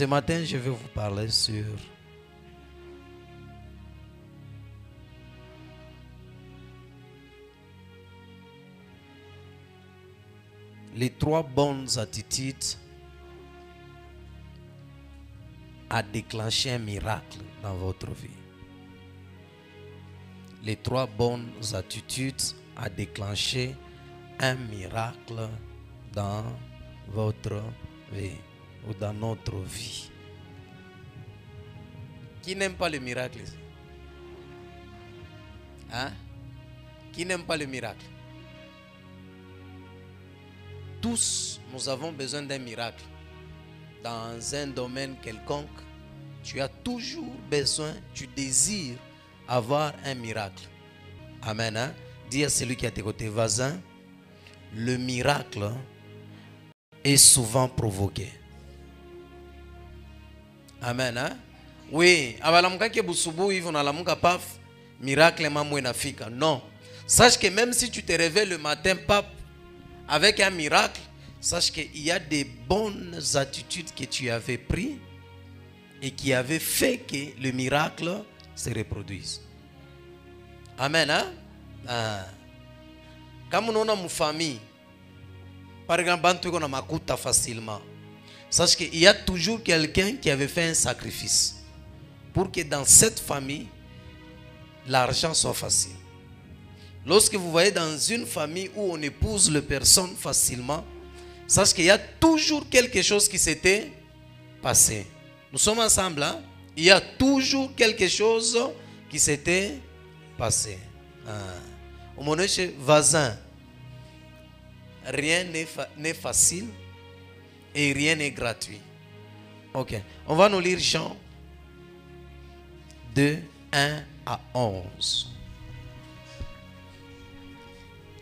Ce matin, je vais vous parler sur les 3 bonnes attitudes à déclencher un miracle dans votre vie. Les 3 bonnes attitudes à déclencher un miracle dans votre vie ou dans notre vie. Qui n'aime pas le miracle ici? Hein? Qui n'aime pas le miracle? Tous, nous avons besoin d'un miracle. Dans un domaine quelconque, tu as toujours besoin, tu désires avoir un miracle. Amen. Hein? Dis à celui qui est à tes côtés, voisin, le miracle est souvent provoqué. Amen. Hein? Oui, miracle nafika. Non. Sache que même si tu te réveilles le matin, pape, avec un miracle, sache qu'il y a des bonnes attitudes que tu avais prises et qui avaient fait que le miracle se reproduise. Amen. Hein? Ah. Comme on a une famille, par exemple, on a makuta facilement. Sache qu'il y a toujours quelqu'un qui avait fait un sacrifice pour que dans cette famille, l'argent soit facile. Lorsque vous voyez dans une famille où on épouse les personnes facilement, sachez qu'il y a toujours quelque chose qui s'était passé. Nous sommes ensemble, hein? Il y a toujours quelque chose qui s'était passé. Au moment chez voisin, rien n'est facile et rien n'est gratuit. Ok, on va nous lire Jean 2, 1 à 11.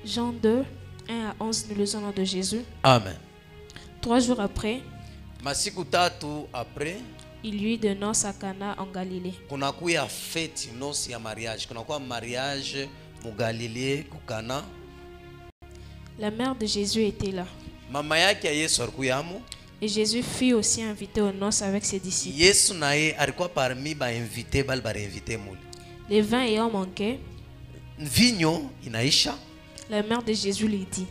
Jean 2, 1 à 11, nous lisons le nom de Jésus. Amen. 3 jours après, masiku tatu après, il y eut de noces à Cana en Galilée. kunakuya fête noce ya mariage, kunakuwa mariage mu Galilée ku Cana. La mère de Jésus était là. Mama yake ya Yesu alikuyamo. Et Jésus fut aussi invité aux noces avec ses disciples. Yesu naye alikuwa parmi ba invité bali ba invité muli. Les vins ayant manqué, vinyo inaisha. La mère de Jésus lui dit,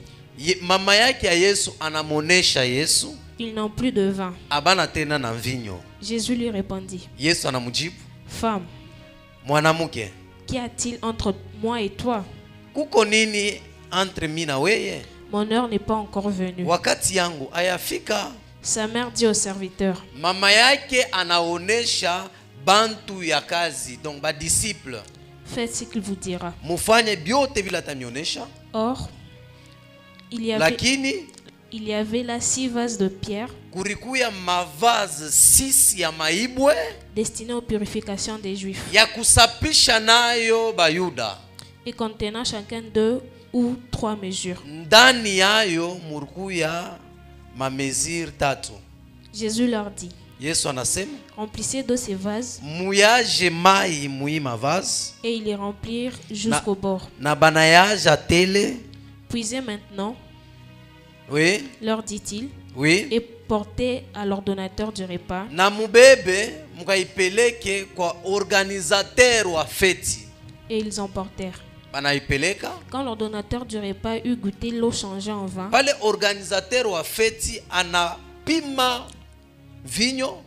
mama yake ya Yesu anamonesha Yesu, ils n'ont plus de vin. Abana tena na vinyo. Jésus lui répondit, Yesu anamujibu, femme, mwanamke, qu'y a-t-il entre moi et toi? Kuko nini entre mimi na weye? Mon heure n'est pas encore venue. Wakati yangu ayafika. Sa mère dit au serviteur, mama yake anaonesha bantu ya kazi, donc ba disciple, faites ce qu'il vous dira. Mufanye byote bila tamionesha. Or, il y avait là 6 vases de pierre kurikuya mavazi 6 ya maibwe destinés aux purifications des Juifs ya kusapisha nayo bayuda et contenant chacun 2 ou 3 mesures. Ndani yayo murikuya mamezir tatu. Jésus leur dit, Yesu anasema, remplissez d'eau ces vases, muyaje mai muima vase, et ils les remplirent jusqu'au bord. Na banayaja tele. Puisez maintenant, oui, leur dit-il, oui, et portez à l'ordonnateur du repas. Na mubebe mukaipeleke kwa organisateur wa feti. Et ils emportèrent. Banaipeleka. Quand l'ordonnateur du repas eut goûté l'eau changée en vin, pale organisateur wa feti anapima vinyo,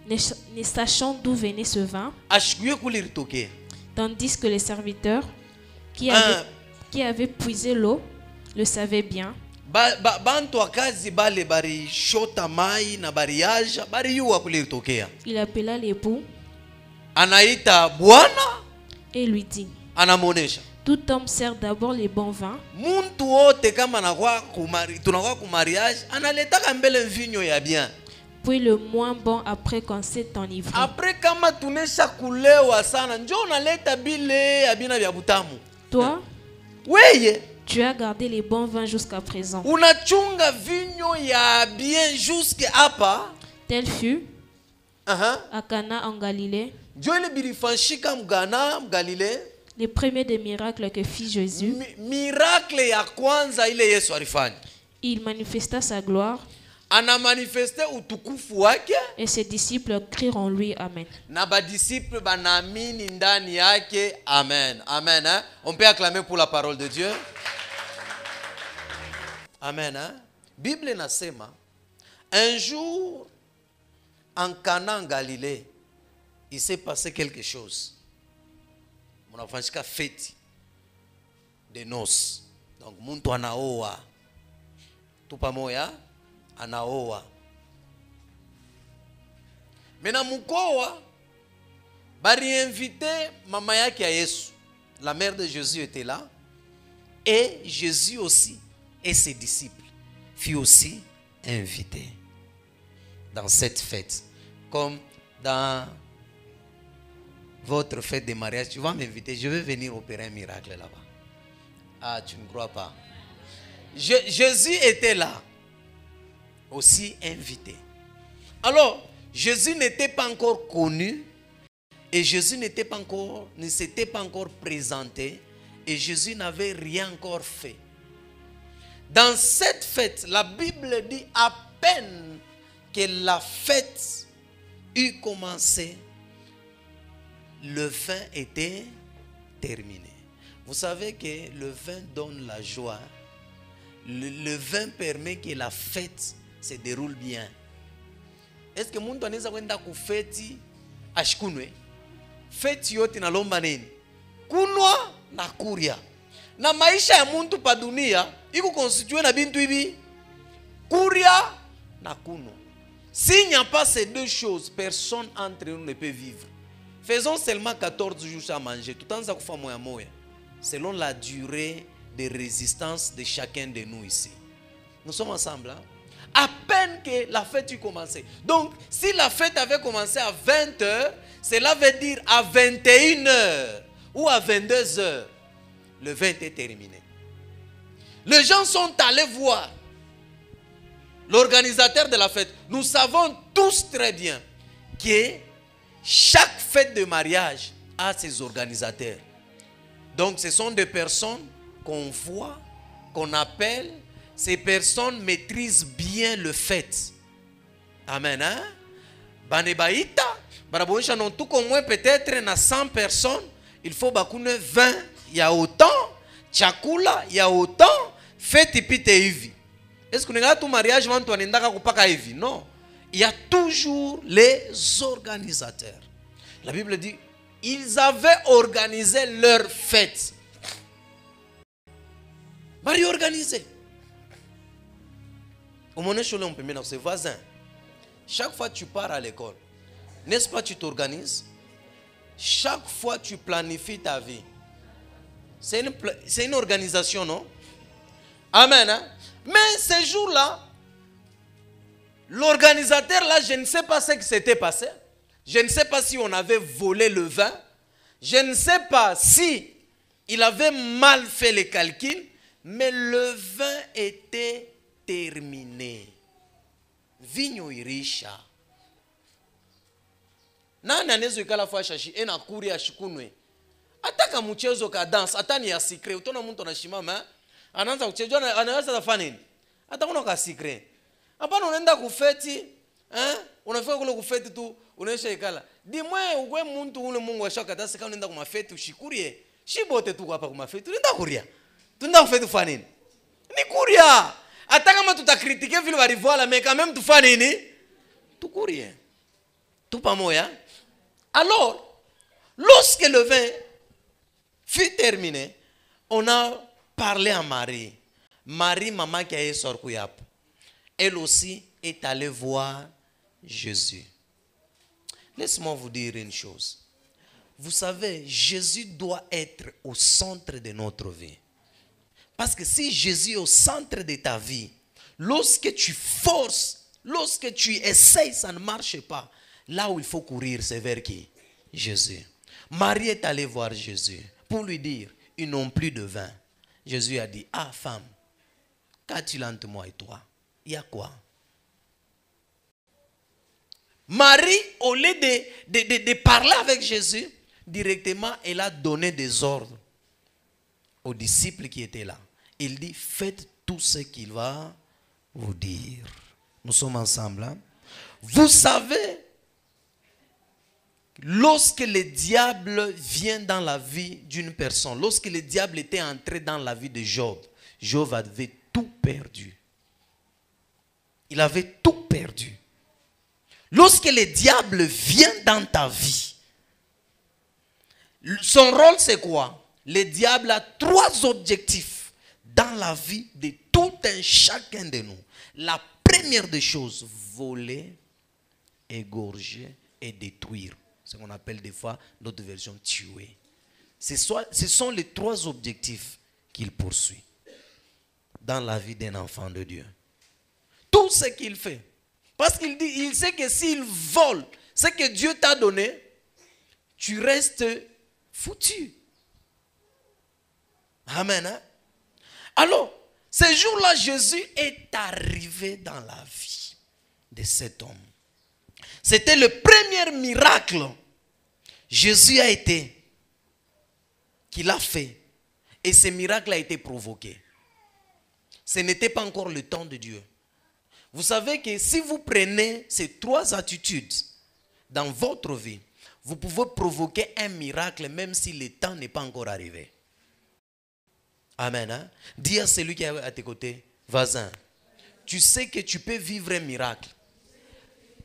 ne sachant d'où venait ce vin, ashikuye kulitokea. Tandis que les serviteurs qui avaient puisé l'eau le savaient bien. Bantu wakazi bale bari shota mai na bariaja bari yuwa kulitokea. Il appela l'époux, anaita bwana, et lui dit, anamonesha, tout homme sert d'abord les bons vins, muntu wote kama tunakuwa kumariage analetaka mbele vinyo ya bien, puis le moins bon après qu'on s'est enivré. Après kama tunesha kulewa sana njoo unaleta bile ya bina vya butamu. Toi, weye, tu as gardé les bons vins jusqu'à présent. Unachunga vinyo ya bien jusque hapa. Tel fut à Cana en Galilée. Njoo ile bilifanyika mgana mgalile. Les premiers des miracles que fit Jésus. Miracle ya kwanza ile Yesu alifanya. Il manifesta sa gloire. ana manifesté utukufu wake, et ses disciples crient en lui. Amen. na badisciple banamini ndani yake. Amen. Amen. Hein? On peut acclamer pour la parole de Dieu. Amen. Hein? Bible nasema, un jour en Cana en Galilée, il s'est passé quelque chose. Mon enfant, jusqu'à fête de noces. Donc, muntu anaoa. Tupa moya, anaoa. Mena mukoa, bari invité mama yake ya Yesu. La mère de Jésus était là. Et Jésus aussi et ses disciples furent aussi invités dans cette fête. Comme dans votre fête de mariage, tu vas m'inviter, je vais venir opérer un miracle là-bas. Ah, tu ne crois pas. Jésus était là, aussi invité. Alors, Jésus n'était pas encore connu et Jésus ne s'était pas encore présenté et Jésus n'avait rien encore fait. Dans cette fête, la Bible dit à peine que la fête eut commencé, le vin était terminé. Vous savez que le vin donne la joie. Le vin permet que la fête se déroule bien. Est-ce que mtu anaweza kwenda kufeti ashikunwe? Feti yote nalomba nini? Kunwa na kuria. Na maisha ya mtu pa dunia iko constitué na bintu hivi: kuria na kuno. S'il n'y a pas ces deux choses, personne entre nous ne peut vivre. Faisons seulement 14 jours à manger. Tout en ça kufa moya moya, selon la durée de résistance de chacun de nous ici. Nous sommes ensemble. Hein? À peine que la fête eut commencé. Donc, si la fête avait commencé à 20h, cela veut dire à 21h ou à 22h, le vin était terminé. Les gens sont allés voir l'organisateur de la fête. Nous savons tous très bien que chaque fête de mariage a ses organisateurs. Donc, ce sont des personnes qu'on voit, qu'on appelle. Ces personnes maîtrisent bien le fait. Amen. Hein? Banebaïta, baraboucha non tout comme moi peut-être na 100 personnes, il faut bakune 20, il y a autant, chakula, il y a autant, fête pite hivi. Est-ce que nous avons tout mariage mantu anendaka kupaka hivi? Non. Il y a toujours les organisateurs. La Bible dit, ils avaient organisé leur fête. Bari organisé. Au moment où on peut mettre ses voisins. Chaque fois que tu pars à l'école, n'est-ce pas, tu t'organises? Chaque fois tu planifies ta vie. C'est une organisation, non? Amen. Hein? Mais ces jours-là, l'organisateur là, je ne sais pas ce qui s'était passé. Je ne sais pas si on avait volé le vin. Je ne sais pas si il avait mal fait les calculs. Mais le vin était terminé. Vinyo irisha. Nani anezo ikala fwa shashi ena kuri ya shikunwe. Ataka mchezo ka dance, atani ya secret. Utona mtu anashimama, anaanza kuchezo, anaweza kufanya nini? Hata kuna ka secret. Hapana unaenda kufeti, unafika kule kufeti tu, unaisha ikala. Dimwe uwe mtu ule Mungu ashaka sika unaenda kwa feti ushikurie. Shibote tu hapa kwa feti. Unaenda kuria. Tunaenda kufeti kufanya nini? Ni kuria. Hata kama tutakritike vile walivoala, mais quand même tufanye nini? Tukurie. Tout pas moya. Alors, lorsque le vin fut terminé, on a parlé à Marie. Marie, maman qui a sorti yap. Elle aussi est allée voir Jésus. Laisse-moi vous dire une chose. Vous savez, Jésus doit être au centre de notre vie. Parce que si Jésus est au centre de ta vie, lorsque tu forces, lorsque tu essayes, ça ne marche pas. Là où il faut courir, c'est vers qui? Jésus. Marie est allée voir Jésus pour lui dire, ils n'ont plus de vin. Jésus a dit, ah femme, qu'as-tu entre moi et toi? Il y a quoi? Marie, au lieu de parler avec Jésus, directement, elle a donné des ordres aux disciples qui étaient là. Il dit, faites tout ce qu'il va vous dire. Nous sommes ensemble. Hein? Vous savez, lorsque le diable vient dans la vie d'une personne, lorsque le diable était entré dans la vie de Job, Job avait tout perdu. Il avait tout perdu. Lorsque le diable vient dans ta vie, son rôle c'est quoi? Le diable a 3 objectifs dans la vie de tout un chacun de nous. La première des choses, voler, égorger et détruire. Ce qu'on appelle des fois, notre version, tuer. Ce sont les 3 objectifs qu'il poursuit dans la vie d'un enfant de Dieu. Tout ce qu'il fait. Parce qu'il dit, il sait que s'il vole ce que Dieu t'a donné, tu restes foutu. Amen. Hein? Alors, ce jour-là, Jésus est arrivé dans la vie de cet homme. C'était le premier miracle. Jésus a été, qu'il a fait. Et ce miracle a été provoqué. Ce n'était pas encore le temps de Dieu. Vous savez que si vous prenez ces 3 attitudes dans votre vie, vous pouvez provoquer un miracle même si le temps n'est pas encore arrivé. Amen. Hein? Dis à celui qui est à tes côtés, voisin, tu sais que tu peux vivre un miracle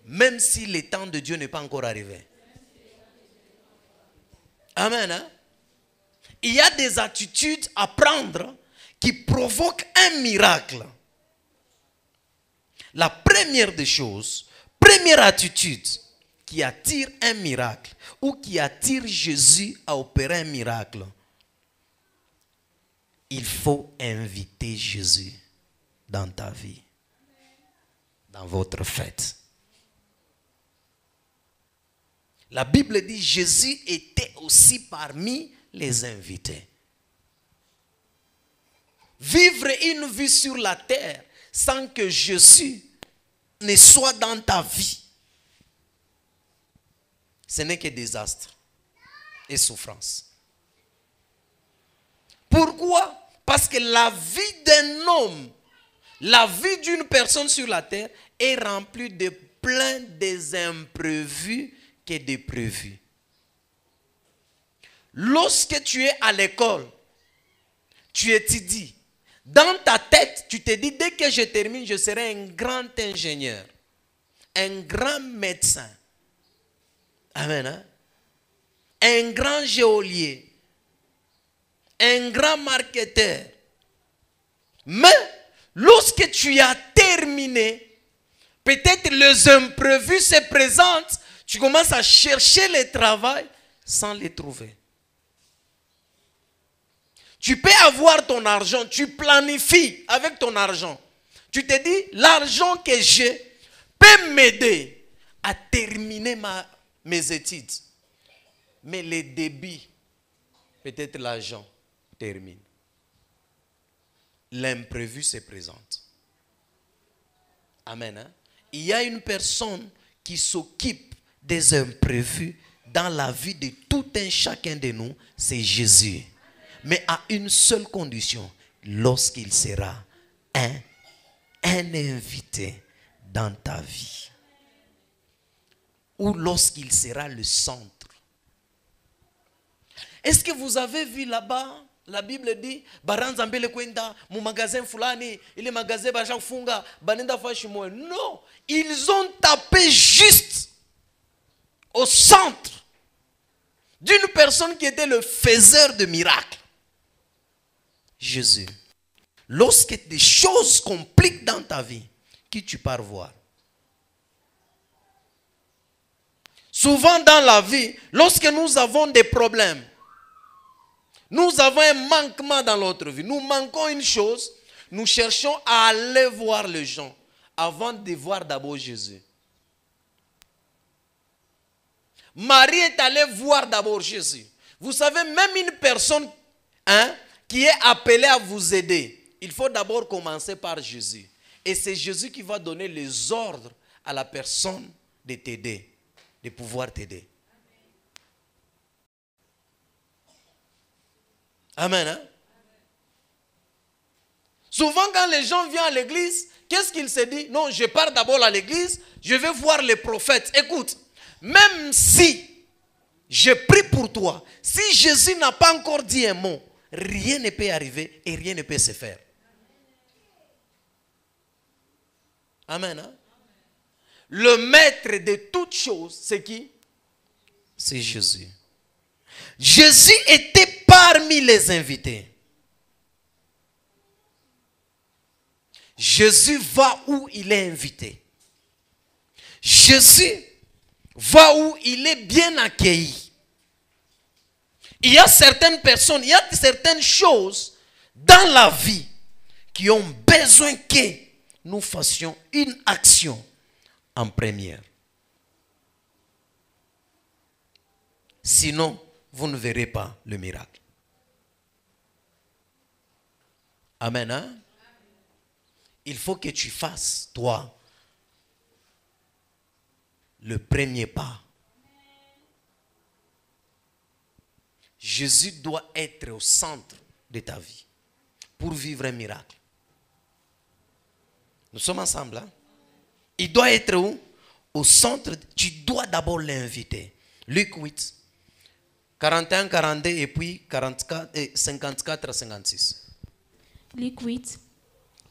même si le temps de Dieu n'est pas encore arrivé. Amen. Hein? Il y a des attitudes à prendre qui provoquent un miracle. La première des choses, première attitude qui attire un miracle ou qui attire Jésus à opérer un miracle, il faut inviter Jésus dans ta vie, dans votre fête. La Bible dit Jésus était aussi parmi les invités. Vivre une vie sur la terre sans que Jésus ne soit dans ta vie, ce n'est que désastre et souffrance. Pourquoi? Parce que la vie d'un homme, la vie d'une personne sur la terre est remplie de plein des imprévus que des prévus. Lorsque tu es à l'école, tu étudies. Dans ta tête, tu te dis, dès que je termine, je serai un grand ingénieur, un grand médecin. Amen. Hein? Un grand geôlier, un grand marketeur. Mais lorsque tu as terminé, peut-être les imprévus se présentent, tu commences à chercher le travail sans le trouver. Tu peux avoir ton argent, tu planifies avec ton argent. Tu te dis, l'argent que j'ai peut m'aider à terminer mes études. Mais les débits, peut-être l'argent termine. L'imprévu se présente. Amen. Hein? Il y a une personne qui s'occupe des imprévus dans la vie de tout un chacun de nous, c'est Jésus. Mais à une seule condition, lorsqu'il sera un invité dans ta vie. Ou lorsqu'il sera le centre. Est-ce que vous avez vu là-bas, la Bible dit, Baranzambele kwenda, mon magasin fulani, il est magasin Bajak Funga, Banenda Fashimo. Non, ils ont tapé juste au centre d'une personne qui était le faiseur de miracles. Jésus. Lorsque des choses compliquent dans ta vie, qui tu pars voir? Souvent dans la vie, lorsque nous avons des problèmes, nous avons un manquement dans notre vie, nous manquons une chose, nous cherchons à aller voir les gens avant de voir d'abord Jésus. Marie est allée voir d'abord Jésus. Vous savez, même une personne qui est appelée à vous aider, il faut d'abord commencer par Jésus. Et c'est Jésus qui va donner les ordres à la personne de t'aider, de pouvoir t'aider. Amen. Hein? Souvent, quand les gens viennent à l'église, qu'est-ce qu'ils se disent? Non, je pars d'abord à l'église, je vais voir les prophètes. Écoute, même si je prie pour toi, si Jésus n'a pas encore dit un mot, rien ne peut arriver et rien ne peut se faire. Amen. Hein? Le maître de toutes choses, c'est qui? C'est Jésus. Jésus était parmi les invités. Jésus va où il est invité. Jésus va où il est bien accueilli. Il y a certaines personnes, il y a certaines choses dans la vie qui ont besoin que nous fassions une action en première. Sinon, vous ne verrez pas le miracle. Amen. Hein? Il faut que tu fasses, toi, le premier pas. Jésus doit être au centre de ta vie pour vivre un miracle. Nous sommes ensemble. Hein? Il doit être où? Au centre. Tu dois d'abord l'inviter. Luc 8, 41, 42 et puis 54 à 56. Luc 8,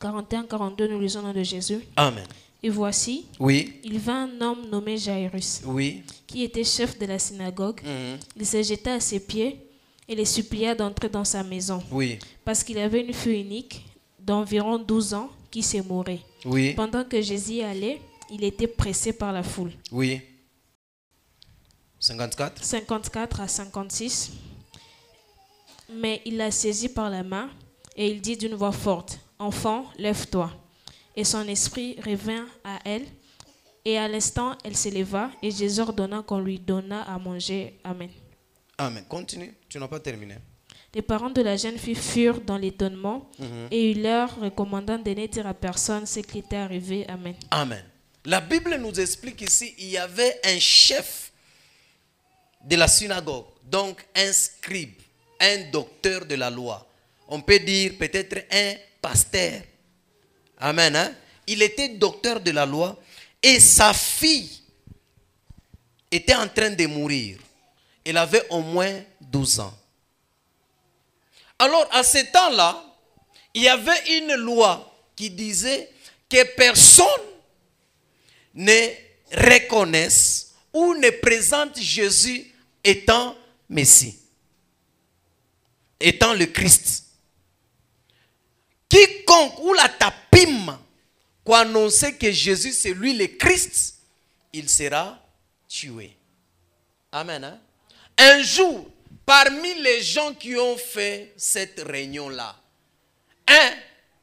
41, 42, nous lisons le nom de Jésus. Amen. Et voici, oui, il vint un homme nommé Jairus, oui, qui était chef de la synagogue. Il se jeta à ses pieds et les supplia d'entrer dans sa maison. Oui. Parce qu'il avait une fille unique d'environ 12 ans qui se mourait. Oui. Pendant que Jésus allait, il était pressé par la foule. Oui. 54. 54 à 56. Mais il la saisit par la main et il dit d'une voix forte, « Enfant, lève-toi. » Et son esprit revint à elle. Et à l'instant, elle s'éleva et Jésus ordonna qu'on lui donnât à manger. Amen. Amen. Continue, tu n'as pas terminé. Les parents de la jeune fille furent dans l'étonnement et il leur recommanda de ne dire à personne ce qui était arrivé. Amen. Amen. La Bible nous explique ici, il y avait un chef de la synagogue, donc un scribe, un docteur de la loi. On peut dire peut-être un pasteur. Amen. Hein? Il était docteur de la loi et sa fille était en train de mourir. Elle avait au moins 12 ans. Alors, à ce temps-là, il y avait une loi qui disait que personne ne reconnaisse ou ne présente Jésus étant Messie, étant le Christ. Quiconque ou la tapime qui annonçait que Jésus c'est lui le Christ, il sera tué. Amen. Hein? Un jour, parmi les gens qui ont fait cette réunion-là,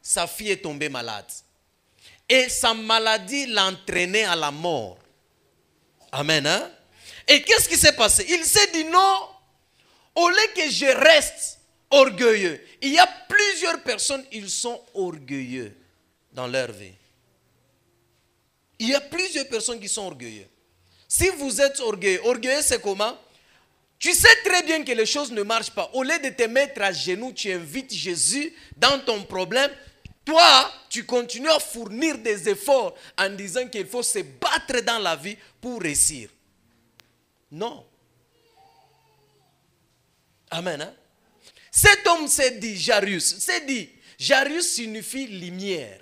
sa fille est tombée malade. Et sa maladie l'entraînait à la mort. Amen. Hein? Et qu'est-ce qui s'est passé? Il s'est dit non, au lieu que je reste orgueilleux. Il y a plusieurs personnes, ils sont orgueilleux dans leur vie. Il y a plusieurs personnes qui sont orgueilleux. Si vous êtes orgueilleux, orgueilleux c'est comment? Tu sais très bien que les choses ne marchent pas. Au lieu de te mettre à genoux, tu invites Jésus dans ton problème. Toi, tu continues à fournir des efforts en disant qu'il faut se battre dans la vie pour réussir. Non. Amen. Hein? Cet homme s'est dit, Jairus signifie lumière.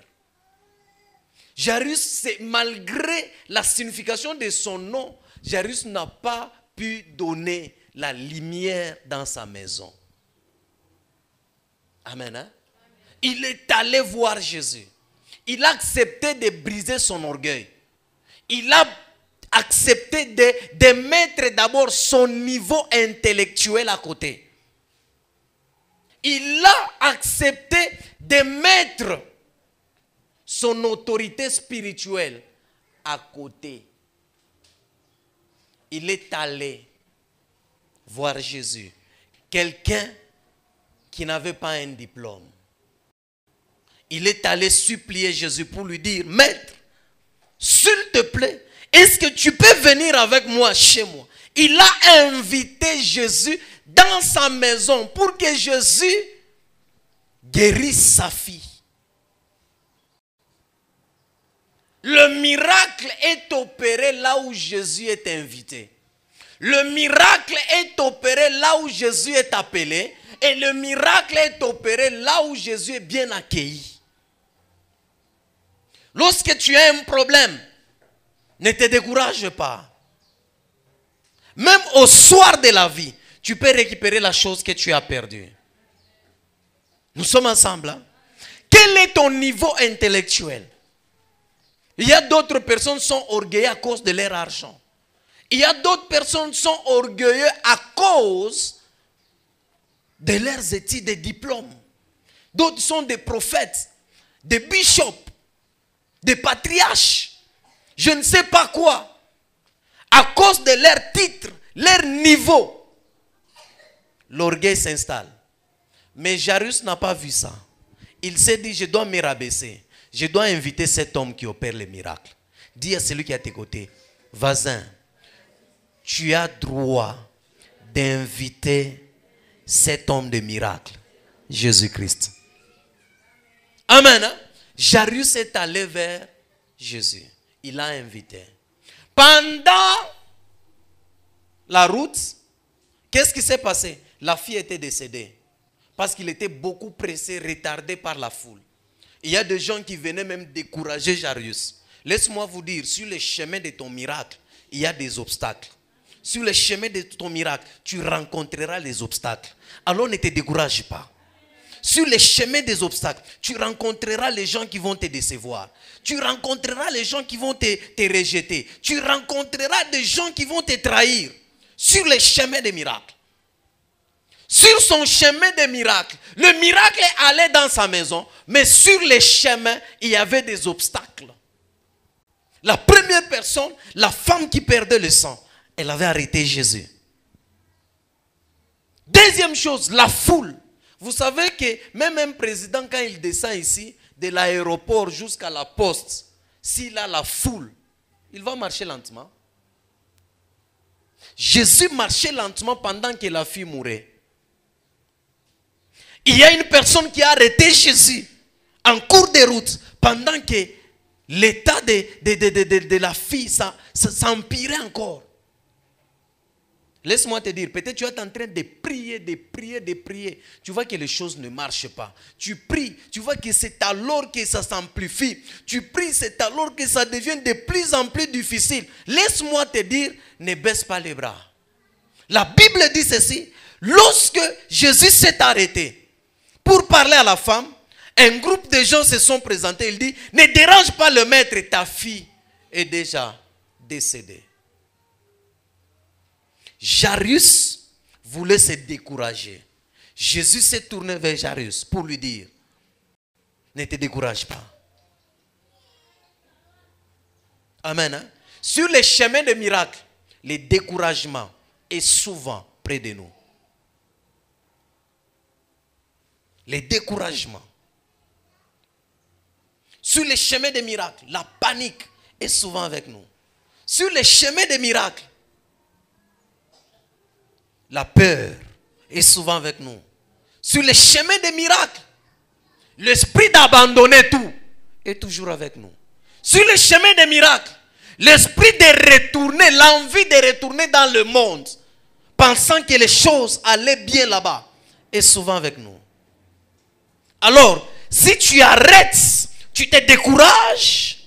Jairus, c'est malgré la signification de son nom, Jairus n'a pas pu donner la lumière dans sa maison. Amen. Hein? Il est allé voir Jésus. Il a accepté de briser son orgueil. Il a accepté de mettre d'abord son niveau intellectuel à côté. Il a accepté de mettre son autorité spirituelle à côté. Il est allé voir Jésus. Quelqu'un qui n'avait pas un diplôme. Il est allé supplier Jésus pour lui dire, Maître, s'il te plaît, est-ce que tu peux venir avec moi chez moi? Il a invité Jésus dans sa maison pour que Jésus guérisse sa fille. Le miracle est opéré là où Jésus est invité. Le miracle est opéré là où Jésus est appelé. Et le miracle est opéré là où Jésus est bien accueilli. Lorsque tu as un problème, ne te décourage pas. Même au soir de la vie, tu peux récupérer la chose que tu as perdue. Nous sommes ensemble. Hein? Quel est ton niveau intellectuel? Il y a d'autres personnes qui sont orgueilleuses à cause de leur argent. Il y a d'autres personnes qui sont orgueilleuses à cause de leurs études, des diplômes. D'autres sont des prophètes, des bishops, des patriarches. Je ne sais pas quoi. À cause de leur titre, leur niveau, l'orgueil s'installe. Mais Jairus n'a pas vu ça. Il s'est dit, je dois me rabaisser. Je dois inviter cet homme qui opère les miracles. Dis à celui qui est à tes côtés, voisin, tu as droit d'inviter cet homme de miracle, Jésus-Christ. Amen. Hein? Jairus est allé vers Jésus. Il l'a invité. Pendant la route, qu'est-ce qui s'est passé? La fille était décédée. Parce qu'il était beaucoup pressé, retardé par la foule. Il y a des gens qui venaient même décourager Jairus. Laisse-moi vous dire, sur le chemin de ton miracle, il y a des obstacles. Sur le chemin de ton miracle, tu rencontreras les obstacles. Alors ne te décourage pas. Sur le chemin des obstacles, tu rencontreras les gens qui vont te décevoir. Tu rencontreras les gens qui vont te rejeter. Tu rencontreras des gens qui vont te trahir. Sur le chemin des miracles. Sur son chemin des miracles, le miracle allait dans sa maison, mais sur les chemins, il y avait des obstacles. La première personne, la femme qui perdait le sang, elle avait arrêté Jésus. Deuxième chose, la foule. Vous savez que même un président, quand il descend ici, de l'aéroport jusqu'à la poste, s'il a la foule, il va marcher lentement. Jésus marchait lentement pendant que la fille mourait. Il y a une personne qui a arrêté Jésus en cours de route pendant que l'état de la fille s'empirait encore. Laisse-moi te dire, peut-être tu es en train de prier. Tu vois que les choses ne marchent pas. Tu pries, tu vois que c'est alors que ça s'amplifie. Tu pries, c'est alors que ça devient de plus en plus difficile. Laisse-moi te dire, ne baisse pas les bras. La Bible dit ceci, lorsque Jésus s'est arrêté pour parler à la femme, un groupe de gens se sont présentés. Il dit, ne dérange pas le maître, ta fille est déjà décédée. Jairus voulait se décourager. Jésus s'est tourné vers Jairus pour lui dire, ne te décourage pas. Amen. Hein? Sur les chemins de miracles, le découragement est souvent près de nous. Les découragements. Sur les chemins des miracles, la panique est souvent avec nous. Sur les chemins des miracles, la peur est souvent avec nous. Sur les chemins des miracles, l'esprit d'abandonner tout est toujours avec nous. Sur les chemins des miracles, l'esprit de retourner, l'envie de retourner dans le monde, pensant que les choses allaient bien là-bas, est souvent avec nous. Alors, si tu arrêtes, tu te décourages,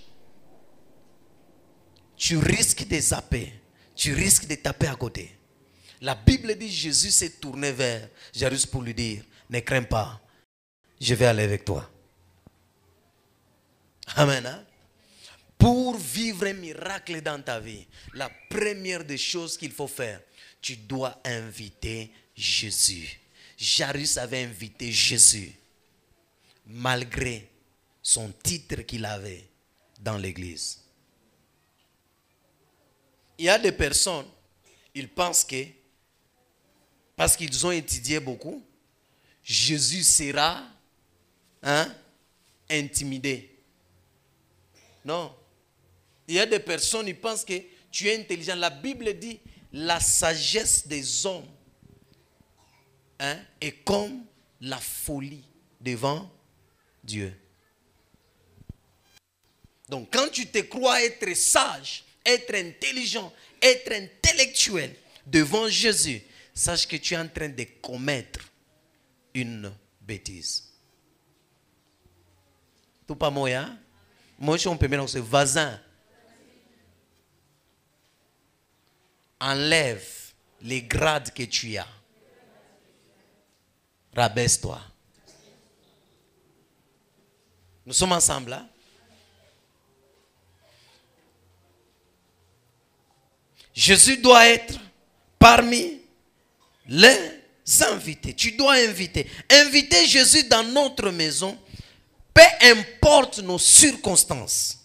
tu risques de zapper, tu risques de taper à côté. La Bible dit Jésus s'est tourné vers Jairus pour lui dire, ne crains pas, je vais aller avec toi. Amen. Hein? Pour vivre un miracle dans ta vie, la première des choses qu'il faut faire, tu dois inviter Jésus. Jairus avait invité Jésus. Malgré son titre qu'il avait dans l'église. Il y a des personnes, ils pensent que, parce qu'ils ont étudié beaucoup, Jésus sera intimidé. Non. Il y a des personnes, ils pensent que tu es intelligent. La Bible dit, la sagesse des hommes est comme la folie devant Dieu. Donc quand tu te crois être sage, être intelligent, être intellectuel devant Jésus, sache que tu es en train de commettre une bêtise. Tout pas moi, moi je peux mettre ce voisin. Enlève les grades que tu as. Rabaisse-toi. Nous sommes ensemble là. Jésus doit être parmi les invités. Tu dois inviter. Inviter Jésus dans notre maison, peu importe nos circonstances.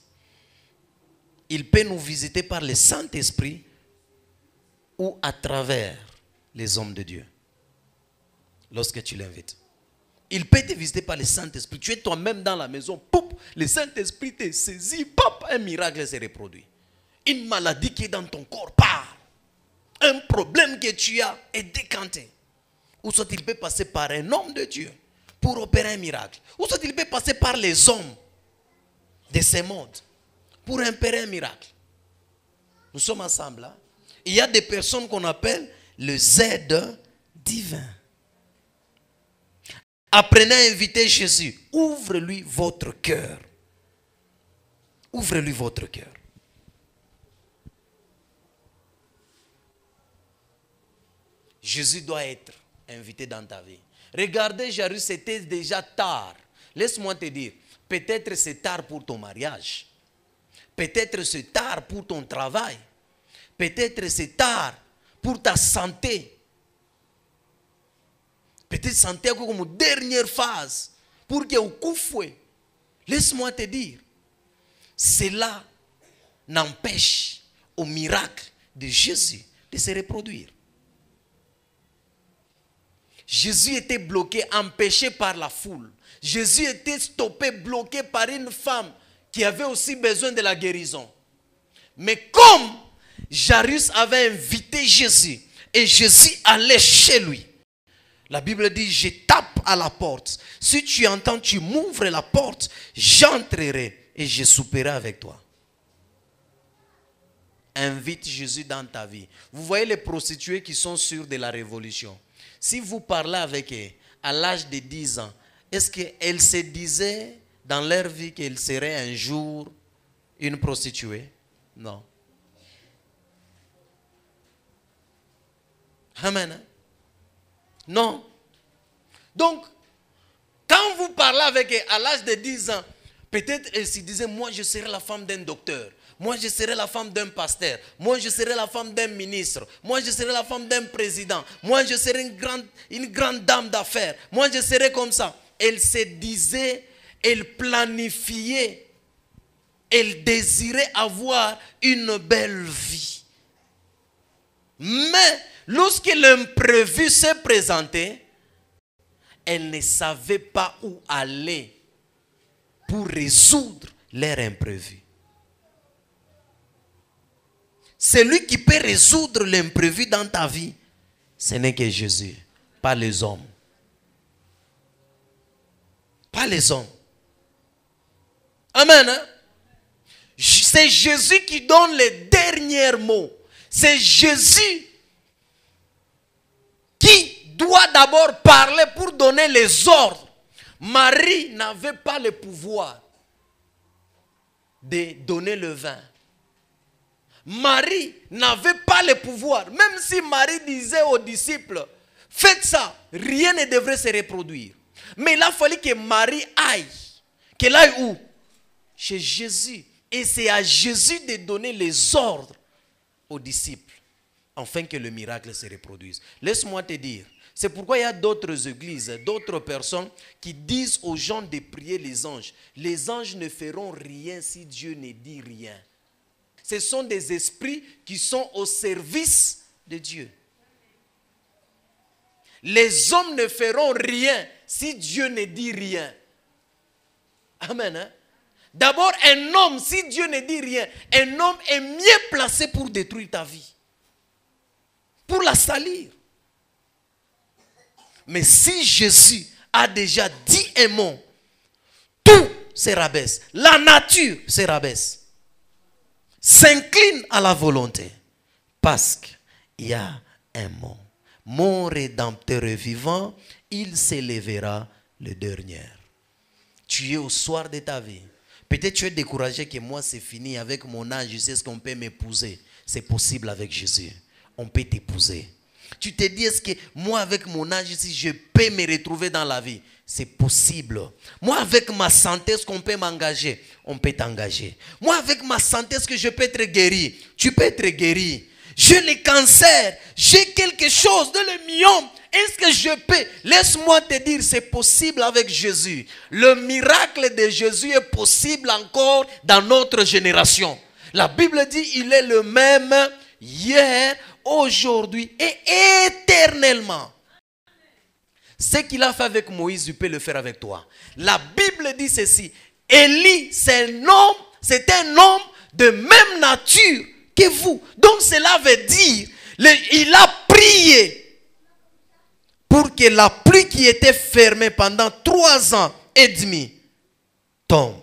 Il peut nous visiter par le Saint-Esprit ou à travers les hommes de Dieu. Lorsque tu l'invites. Il peut te visiter par le Saint-Esprit. Tu es toi-même dans la maison. Poup, le Saint-Esprit te saisit. Pop, un miracle se reproduit. Une maladie qui est dans ton corps part. Un problème que tu as est décanté. Ou soit il peut passer par un homme de Dieu pour opérer un miracle. Ou soit il peut passer par les hommes de ce monde pour opérer un miracle. Nous sommes ensemble là. Il y a des personnes qu'on appelle le Z divin. Apprenez à inviter Jésus. Ouvre-lui votre cœur. Ouvre-lui votre cœur. Jésus doit être invité dans ta vie. Regardez, Jairus, c'était déjà tard. Laisse-moi te dire, peut-être c'est tard pour ton mariage. Peut-être c'est tard pour ton travail. Peut-être c'est tard pour ta santé. Peut-être santé comme dernière phase. Pour que au coup fouet. Laisse-moi te dire, cela n'empêche au miracle de Jésus de se reproduire. Jésus était bloqué, empêché par la foule. Jésus était stoppé, bloqué par une femme qui avait aussi besoin de la guérison. Mais comme Jairus avait invité Jésus et Jésus allait chez lui, la Bible dit, je tape à la porte. Si tu entends, tu m'ouvres la porte, j'entrerai et je souperai avec toi. Invite Jésus dans ta vie. Vous voyez les prostituées qui sont sûres de la révolution. Si vous parlez avec elles à l'âge de 10 ans, est-ce qu'elles se disaient dans leur vie qu'elles seraient un jour une prostituée? Non. Amen. Non. Donc, quand vous parlez avec elles à l'âge de 10 ans, peut-être elles se disaient, moi je serai la femme d'un docteur. Moi, je serai la femme d'un pasteur. Moi, je serai la femme d'un ministre. Moi, je serai la femme d'un président. Moi, je serai une grande dame d'affaires. Moi, je serai comme ça. Elle se disait, elle planifiait, elle désirait avoir une belle vie. Mais, lorsque l'imprévu s'est présenté, elle ne savait pas où aller pour résoudre leur imprévu. Celui qui peut résoudre l'imprévu dans ta vie, ce n'est que Jésus, pas les hommes. Pas les hommes. Amen. Hein? C'est Jésus qui donne les derniers mots. C'est Jésus qui doit d'abord parler pour donner les ordres. Marie n'avait pas le pouvoir de donner le vin. Marie n'avait pas le pouvoir. Même si Marie disait aux disciples, faites ça, rien ne devrait se reproduire. Mais il a fallu que Marie aille. Qu'elle aille où? Chez Jésus. Et c'est à Jésus de donner les ordres aux disciples, afin que le miracle se reproduise. Laisse-moi te dire, c'est pourquoi il y a d'autres églises, d'autres personnes qui disent aux gens de prier les anges. Les anges ne feront rien si Dieu ne dit rien. Ce sont des esprits qui sont au service de Dieu. Les hommes ne feront rien si Dieu ne dit rien. Amen. Hein? D'abord, un homme, si Dieu ne dit rien, un homme est mieux placé pour détruire ta vie. Pour la salir. Mais si Jésus a déjà dit un mot, tout se rabaisse. La nature se rabaisse. S'incline à la volonté. Parce qu'il y a un mot. Mon Rédempteur est vivant, il s'élèvera le dernier. Tu es au soir de ta vie. Peut-être tu es découragé que moi c'est fini avec mon âge, je sais ce qu'on peut m'épouser. C'est possible avec Jésus. On peut t'épouser. Tu te dis, est-ce que moi avec mon âge ici, je peux me retrouver dans la vie? C'est possible. Moi avec ma santé, est-ce qu'on peut m'engager? On peut t'engager. Moi avec ma santé, est-ce que je peux être guéri? Tu peux être guéri. J'ai le cancer, j'ai quelque chose de le myome. Est-ce que je peux? Laisse-moi te dire, c'est possible avec Jésus. Le miracle de Jésus est possible encore dans notre génération. La Bible dit, il est le même hier, aujourd'hui et éternellement. Ce qu'il a fait avec Moïse, il peut le faire avec toi. La Bible dit ceci. Élie, c'est un homme de même nature que vous. Donc cela veut dire, il a prié pour que la pluie qui était fermée pendant 3 ans et demi tombe.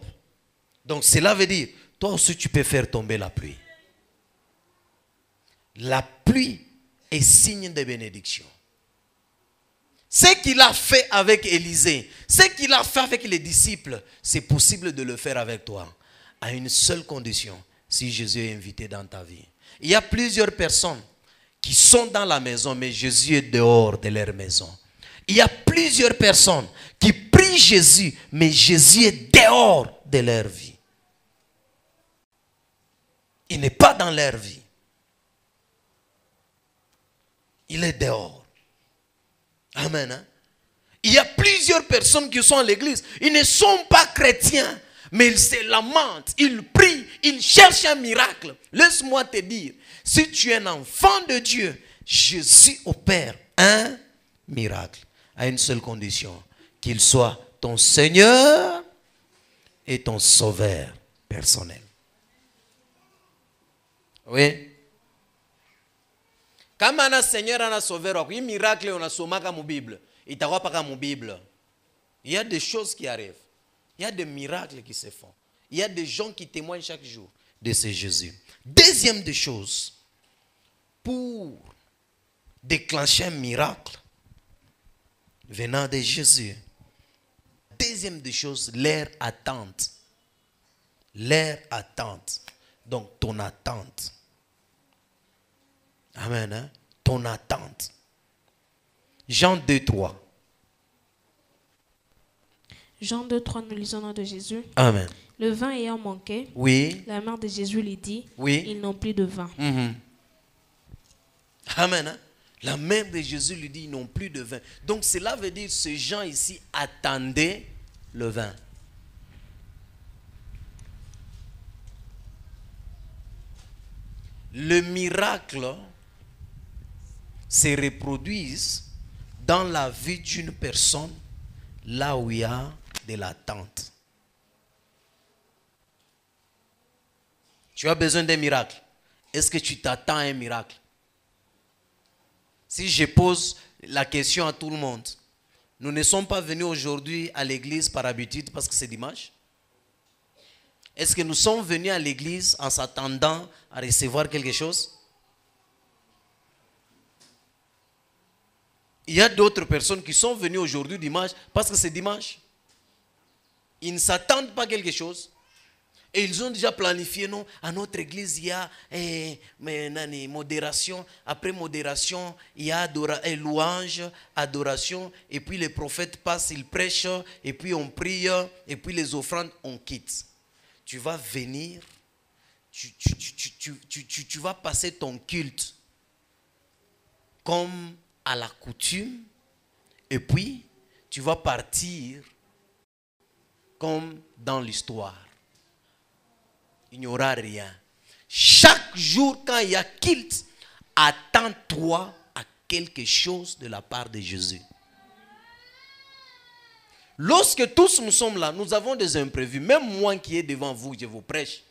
Donc cela veut dire, toi aussi tu peux faire tomber la pluie. La pluie est signe de bénédiction. Ce qu'il a fait avec Élisée, ce qu'il a fait avec les disciples, c'est possible de le faire avec toi. À une seule condition, si Jésus est invité dans ta vie. Il y a plusieurs personnes qui sont dans la maison, mais Jésus est dehors de leur maison. Il y a plusieurs personnes qui prient Jésus, mais Jésus est dehors de leur vie. Il n'est pas dans leur vie. Il est dehors. Amen. Hein? Il y a plusieurs personnes qui sont à l'église. Ils ne sont pas chrétiens, mais ils se lamentent, ils prient, ils cherchent un miracle. Laisse-moi te dire, si tu es un enfant de Dieu, Jésus opère un miracle à une seule condition, qu'il soit ton Seigneur et ton Sauveur personnel. Oui. Kama ana Seigneur ana Sauveur, il miracle on a somaka mu Bible, itakuwa paka mu Bible. Il y a des choses qui arrivent. Il y a des miracles qui se font. Il y a des gens qui témoignent chaque jour de ce Jésus. Deuxième des choses, pour déclencher un miracle venant de Jésus. Deuxième des choses, leur attente. Leur attente. Donc ton attente. Amen. Hein? Ton attente. Jean 2:3. Jean 2:3, nous lisons au nom de Jésus. Amen. Le vin ayant manqué, Oui. la mère de Jésus lui dit, Oui. ils n'ont plus de vin. Amen. Hein? La mère de Jésus lui dit, ils n'ont plus de vin. Donc cela veut dire que ces gens ici attendaient le vin. Le miracle se reproduit dans la vie d'une personne là où il y a de l'attente. Tu as besoin d'un miracle. Est-ce que tu t'attends à un miracle? Si je pose la question à tout le monde, nous ne sommes pas venus aujourd'hui à l'église par habitude parce que c'est dimanche? Est-ce que nous sommes venus à l'église en s'attendant à recevoir quelque chose? Il y a d'autres personnes qui sont venues aujourd'hui dimanche parce que c'est dimanche. Ils ne s'attendent pas à quelque chose. Et ils ont déjà planifié, non, à notre église, il y a modération. Après modération, il y a louange, adoration. Et puis les prophètes passent, ils prêchent. Et puis on prie. Et puis les offrandes, on quitte. Tu vas venir. Tu vas passer ton culte comme à la coutume. Et puis, tu vas partir comme dans l'histoire. Il n'y aura rien. Chaque jour, quand il y a culte, attends-toi à quelque chose de la part de Jésus. Lorsque tous nous sommes là, nous avons des imprévus. Même moi qui est devant vous, je vous prêche.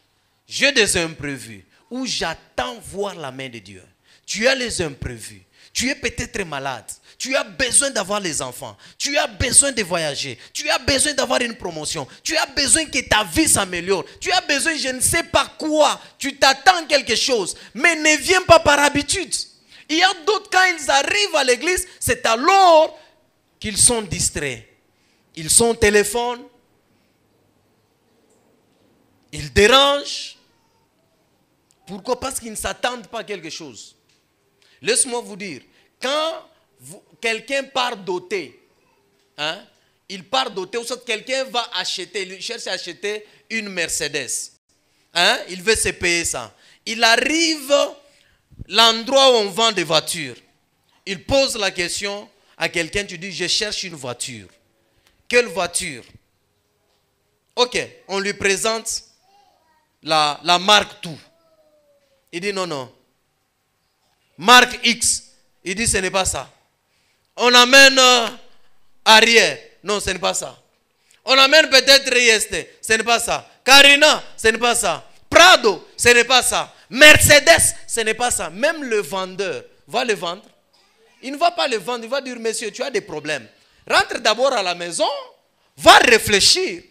J'ai des imprévus où j'attends voir la main de Dieu. Tu as les imprévus. Tu es peut-être malade. Tu as besoin d'avoir les enfants. Tu as besoin de voyager. Tu as besoin d'avoir une promotion. Tu as besoin que ta vie s'améliore. Tu as besoin, je ne sais pas quoi. Tu t'attends quelque chose. Mais ne viens pas par habitude. Il y a d'autres, quand ils arrivent à l'église, c'est alors qu'ils sont distraits. Ils sont au téléphone. Ils dérangent. Pourquoi? Parce qu'ils ne s'attendent pas à quelque chose. Laisse-moi vous dire, quand quelqu'un part doté, hein, il part doté, ou soit quelqu'un va acheter, il cherche à acheter une Mercedes. Hein, il veut se payer ça. Il arrive l'endroit où on vend des voitures. Il pose la question à quelqu'un, tu dis, je cherche une voiture. Quelle voiture? Ok, on lui présente la marque tout. Il dit non, non. Marque X. Il dit ce n'est pas ça. On amène arrière. Non, ce n'est pas ça. On amène peut-être IST. Ce n'est pas ça. Carina, ce n'est pas ça. Prado, ce n'est pas ça. Mercedes, ce n'est pas ça. Même le vendeur va le vendre. Il ne va pas le vendre. Il va dire, monsieur, tu as des problèmes. Rentre d'abord à la maison. Va réfléchir.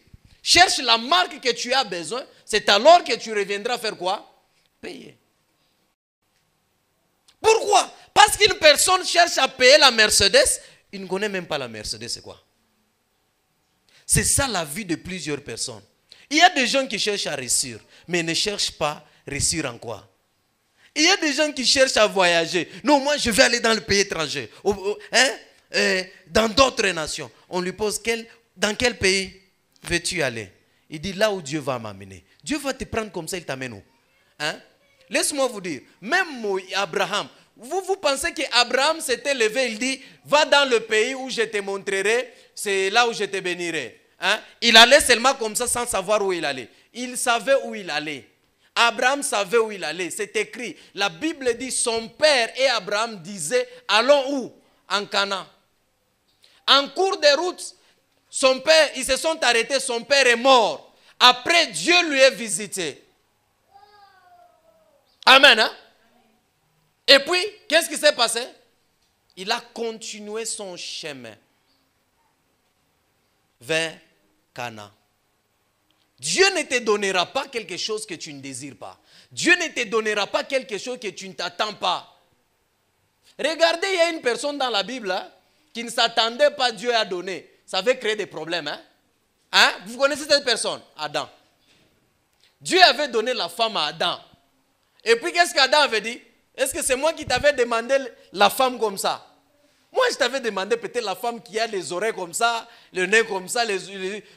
Cherche la marque que tu as besoin. C'est alors que tu reviendras faire quoi? Payer. Pourquoi? Parce qu'une personne cherche à payer la Mercedes, il ne connaît même pas la Mercedes, c'est quoi? C'est ça la vie de plusieurs personnes. Il y a des gens qui cherchent à réussir, mais ne cherchent pas réussir en quoi? Il y a des gens qui cherchent à voyager. Non, moi je vais aller dans le pays étranger, dans d'autres nations. On lui pose, dans quel pays veux-tu aller? Il dit là où Dieu va m'amener. Dieu va te prendre comme ça, il t'amène où? Hein? Laisse-moi vous dire, même Abraham, vous pensez qu'Abraham s'était levé, il dit, va dans le pays où je te montrerai, c'est là où je te bénirai. Hein? Il allait seulement comme ça sans savoir où il allait. Il savait où il allait. Abraham savait où il allait, c'est écrit. La Bible dit, son père et Abraham disaient, allons où? En Canaan. En cours de route, son père, ils se sont arrêtés, son père est mort. Après, Dieu lui est visité. Amen. Hein? Et puis, qu'est-ce qui s'est passé? Il a continué son chemin vers Canaan. Dieu ne te donnera pas quelque chose que tu ne désires pas. Dieu ne te donnera pas quelque chose que tu ne t'attends pas. Regardez, il y a une personne dans la Bible hein, qui ne s'attendait pas, Dieu a donné. Ça avait créé des problèmes. Hein? Hein? Vous connaissez cette personne? Adam. Dieu avait donné la femme à Adam. Et puis, qu'est-ce qu'Adam avait dit? Est-ce que c'est moi qui t'avais demandé la femme comme ça? Moi, je t'avais demandé peut-être la femme qui a les oreilles comme ça, le nez comme ça,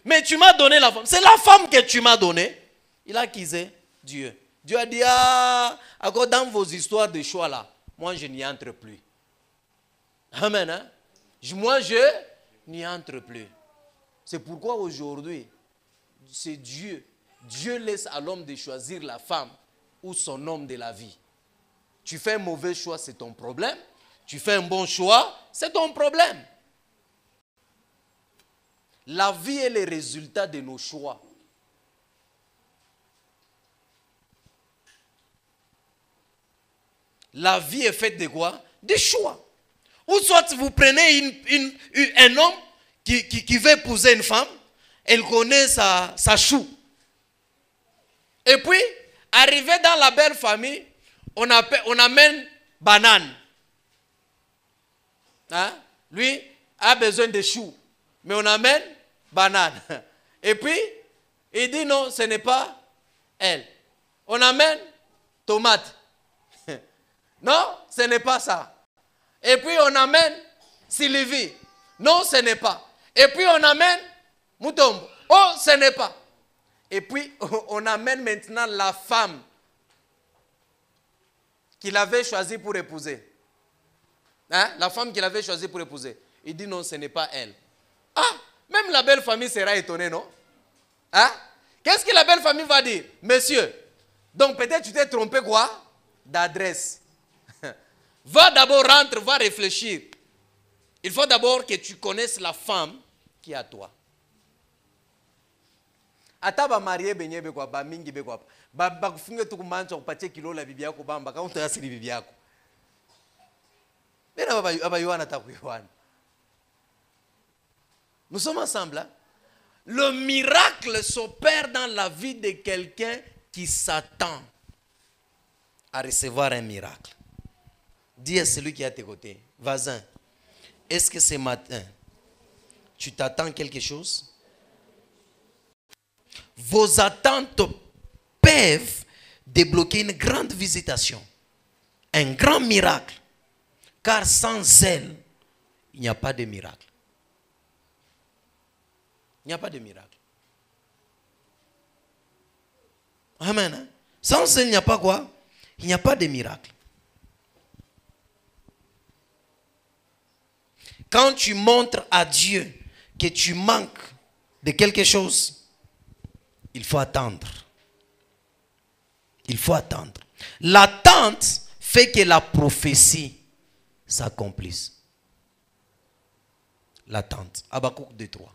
mais tu m'as donné la femme. C'est la femme que tu m'as donnée. Il a accusé Dieu. Dieu a dit, encore dans vos histoires de choix là, moi, je n'y entre plus. Amen. Hein? Moi, je n'y entre plus. C'est pourquoi aujourd'hui, c'est Dieu. Dieu laisse à l'homme de choisir la femme ou son homme de la vie. Tu fais un mauvais choix, c'est ton problème. Tu fais un bon choix, c'est ton problème. La vie est le résultat de nos choix. La vie est faite de quoi? De choix. Ou soit vous prenez un homme qui veut épouser une femme, elle connaît sa chou. Et puis, arrivé dans la belle famille, on amène banane. Hein? Lui a besoin de choux. Mais on amène banane. Et puis, il dit non, ce n'est pas elle. On amène tomate. Non, ce n'est pas ça. Et puis on amène Sylvie. Non, ce n'est pas. Et puis on amène Mutombo. Oh, ce n'est pas. Et puis on amène maintenant la femme qu'il avait choisie pour épouser. Hein? La femme qu'il avait choisie pour épouser. Il dit non, ce n'est pas elle. Ah, même la belle famille sera étonnée, non? Hein? Qu'est-ce que la belle famille va dire? Monsieur, donc peut-être tu t'es trompé quoi? D'adresse. Va d'abord rentrer, va réfléchir. Il faut d'abord que tu connaisses la femme qui est à toi. Ata ba marié benye be kwa ba mingi be kwa ba kufunge tu kumanza kupatie kilo la bibi yako bamba kama utasiri bibi yako. Nous sommes ensemble. Hein? Le miracle s'opère dans la vie de quelqu'un qui s'attend à recevoir un miracle. Dis à celui qui est à tes côtés, voisin, est-ce que ce matin, tu t'attends quelque chose? Vos attentes peuvent débloquer une grande visitation, un grand miracle, car sans elle, il n'y a pas de miracle. Il n'y a pas de miracle. Amen. Hein? Sans elle, il n'y a pas quoi? Il n'y a pas de miracle. Quand tu montres à Dieu que tu manques de quelque chose, il faut attendre. Il faut attendre. L'attente fait que la prophétie s'accomplisse. L'attente. Habakkuk 2:3.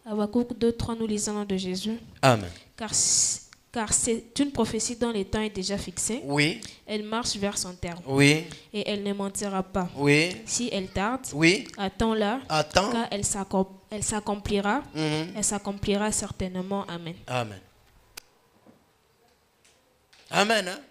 Habakkuk 2:3, nous lisons le nom de Jésus. Amen. Car c'est une prophétie dont le temps est déjà fixé. Oui. Elle marche vers son terme. Oui. Et elle ne mentira pas. Oui. Si elle tarde, Oui. attends-la. Attends. Car elle s'accomplira. Mhm. Elle s'accomplira certainement. Amen. Amen. Amen. Hein?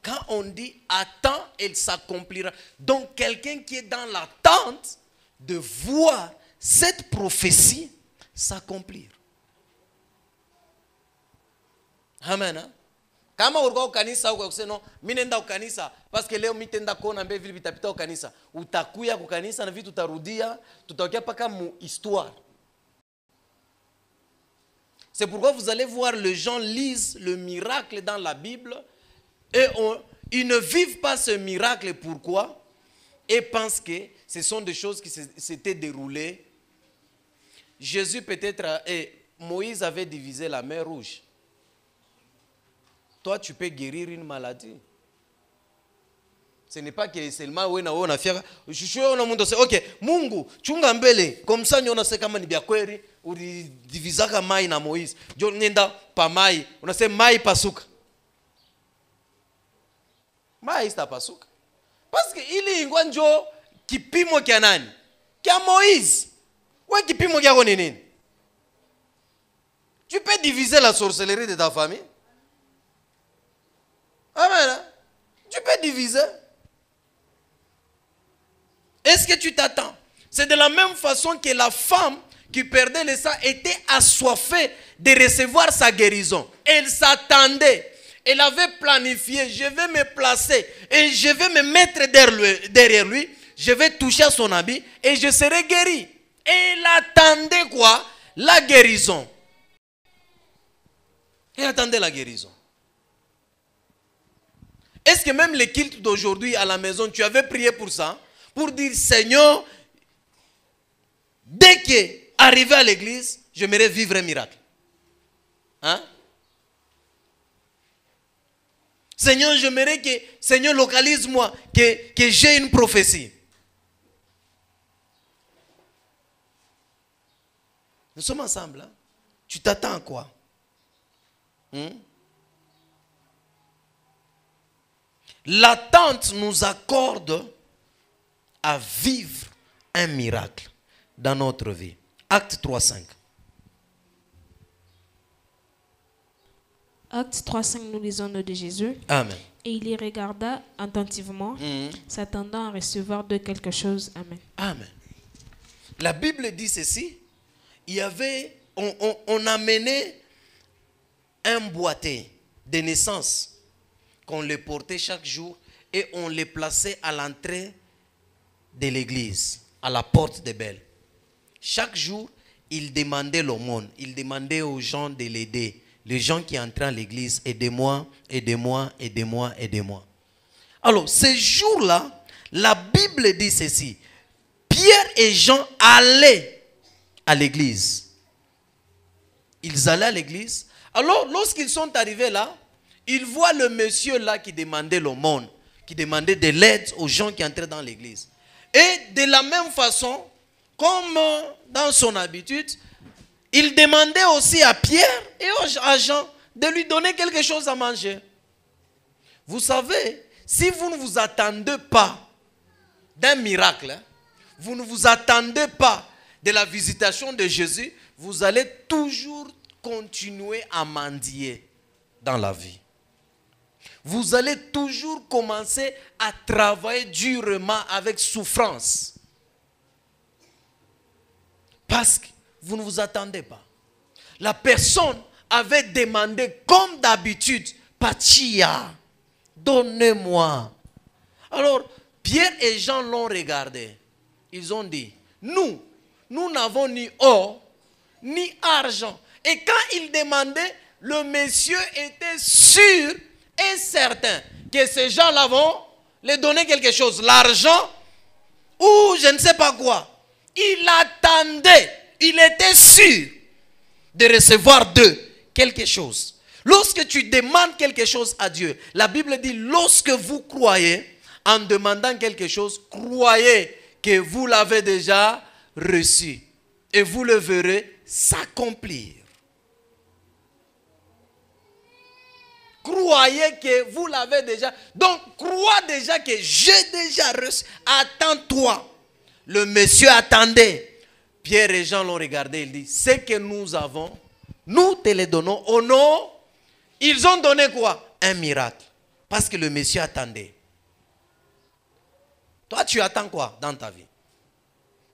Quand on dit attends, elle s'accomplira. Donc quelqu'un qui est dans l'attente de voir cette prophétie s'accomplir. Amen. Hein? Kama ulikuwa ukanisa huko kusema mimi nenda ukanisa parce que leo mimi tenda kuona mbele vile vitapita ukanisa, utakuya kukanisa na vitu utarudia, tutaokia paka mu histoire. C'est pourquoi vous allez voir les gens lisent le miracle dans la Bible et ils ne vivent pas ce miracle. Pourquoi? Et pensent que ce sont des choses qui s'étaient déroulées. Jésus peut-être, Moïse avait divisé la mer Rouge. Toi, tu peux guérir une maladie. Ce n'est pas que seulement on a fait. Je suis ok, Mungu, chunga mbele, comme ça on a fait kama ni biakweri, udivizaka mai na Moïse. Jo nenda pa mai, on a fait mai pasuka. Mai sta pasuka. Parce que ili ingwa njo kipimo kya nani? Kya Moïse. Ouais, kipimo kya nini? Tu peux diviser la sorcellerie de ta famille. Amen. Tu peux diviser. Est-ce que tu t'attends? C'est de la même façon que la femme qui perdait le sang était assoiffée de recevoir sa guérison. Elle s'attendait. Elle avait planifié, je vais me placer et je vais me mettre derrière lui. Je vais toucher à son habit et je serai guéri. Et elle attendait quoi? La guérison. Elle attendait la guérison. Est-ce que même les cultes d'aujourd'hui à la maison, tu avais prié pour ça? Pour dire, Seigneur, dès que arrivé à l'église, j'aimerais vivre un miracle. Hein? Seigneur, j'aimerais que, Seigneur, localise-moi, que j'ai une prophétie. Nous sommes ensemble. Hein? Tu t'attends à quoi? L'attente nous accorde à vivre un miracle dans notre vie. Acte 3:5. Acte 3:5, nous lisons le nom de Jésus. Amen. Et il y regarda attentivement, s'attendant à recevoir de quelque chose. Amen. Amen. La Bible dit ceci. Il y avait, on amenait un boîtier de naissance qu'on les portait chaque jour et on les plaçait à l'entrée de l'église, à la porte des belles. Chaque jour, il demandait l'aumône, il demandait aux gens de l'aider. Les gens qui entraient à l'église, aidez-moi, aidez-moi, aidez-moi, aidez-moi. Alors, ce jour-là, la Bible dit ceci. Pierre et Jean allaient à l'église. Ils allaient à l'église. Alors, lorsqu'ils sont arrivés là, ils voient le monsieur là qui demandait l'aumône, qui demandait de l'aide aux gens qui entraient dans l'église. Et de la même façon, comme dans son habitude, il demandait aussi à Pierre et à Jean de lui donner quelque chose à manger. Vous savez, si vous ne vous attendez pas d'un miracle, hein, vous ne vous attendez pas de la visitation de Jésus, vous allez toujours continuer à mendier dans la vie. Vous allez toujours commencer à travailler durement avec souffrance. Parce que vous ne vous attendez pas. La personne avait demandé comme d'habitude, Patia, donnez-moi. Alors, Pierre et Jean l'ont regardé. Ils ont dit, nous n'avons ni or, ni argent. Et quand ils demandaient, le monsieur était sûr et certain que ces gens-là vont les donner quelque chose. L'argent ou je ne sais pas quoi. Il attendait, il était sûr de recevoir d'eux quelque chose. Lorsque tu demandes quelque chose à Dieu, la Bible dit, lorsque vous croyez, en demandant quelque chose, croyez que vous l'avez déjà reçu. Et vous le verrez s'accomplir. Croyez que vous l'avez déjà. Donc, crois déjà que j'ai déjà reçu. Attends-toi. Le monsieur attendait. Pierre et Jean l'ont regardé. Il dit, ce que nous avons, nous te le donnons au nom. Ils ont donné quoi? Un miracle. Parce que le monsieur attendait. Toi, tu attends quoi dans ta vie?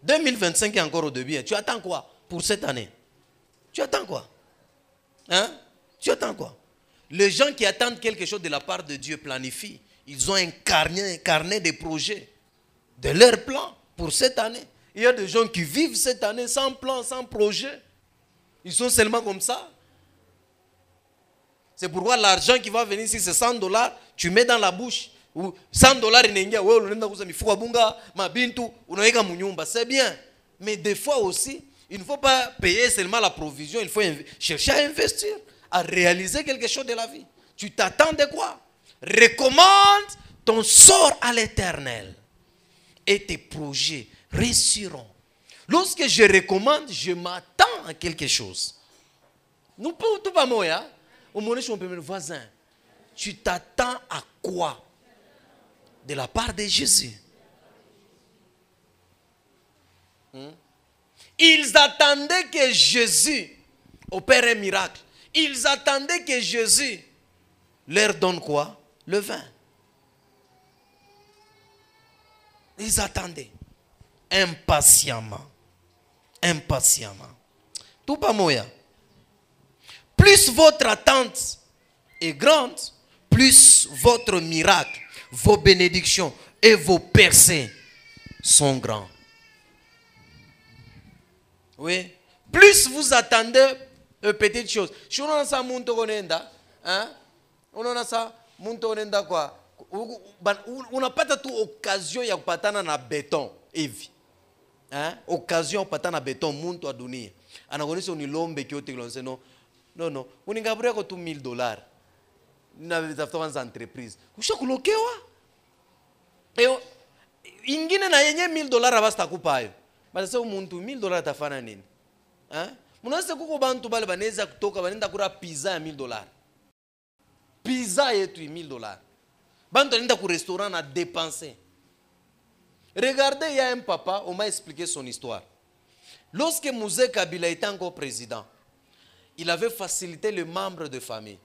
2025 est encore au début. Tu attends quoi pour cette année? Tu attends quoi? Hein? Tu attends quoi? Les gens qui attendent quelque chose de la part de Dieu planifient. Ils ont incarné des projets, de leur plan pour cette année. Il y a des gens qui vivent cette année sans plan, sans projet. Ils sont seulement comme ça. C'est pourquoi l'argent qui va venir ici, c'est $100, tu mets dans la bouche. Ou $100, c'est bien. Mais des fois aussi, il ne faut pas payer seulement la provision, il faut chercher à investir, à réaliser quelque chose de la vie. Tu t'attends de quoi? Recommande ton sort à l'Éternel et tes projets réussiront. Lorsque je recommande, je m'attends à quelque chose. Nous pouvons tout pas moi, au moment où mon voisin, tu t'attends à quoi? De la part de Jésus. Ils attendaient que Jésus opère un miracle. Ils attendaient que Jésus leur donne quoi? Le vin. Ils attendaient. Impatiemment. Impatiemment. Tout pas moyen. Plus votre attente est grande, plus votre miracle, vos bénédictions et vos percées sont grands. Oui. Plus vous attendez de petites choses. Si on a ça, quoi? On n'a pas toute occasion de patana na béton. Occasion de patana na béton, muntu a donné. On a connu son ilombe qui a lancé non. Non. On a gagné tout $1000. Nous avons des entreprises. Vous savez que et ingine na yenye $1000 abasta kupayo. Basi umuntu $1000 tafana nini? Munase kuko bantu bale baneza kutoka banenda kura pizza ya $1000. Pizza yetu $1000. Bantu banenda ku restaurant à dépenser. Regardez, il y a un papa, on m'a expliqué son histoire. Lorsque Mouzé Kabila était encore président, il avait facilité les membres de famille.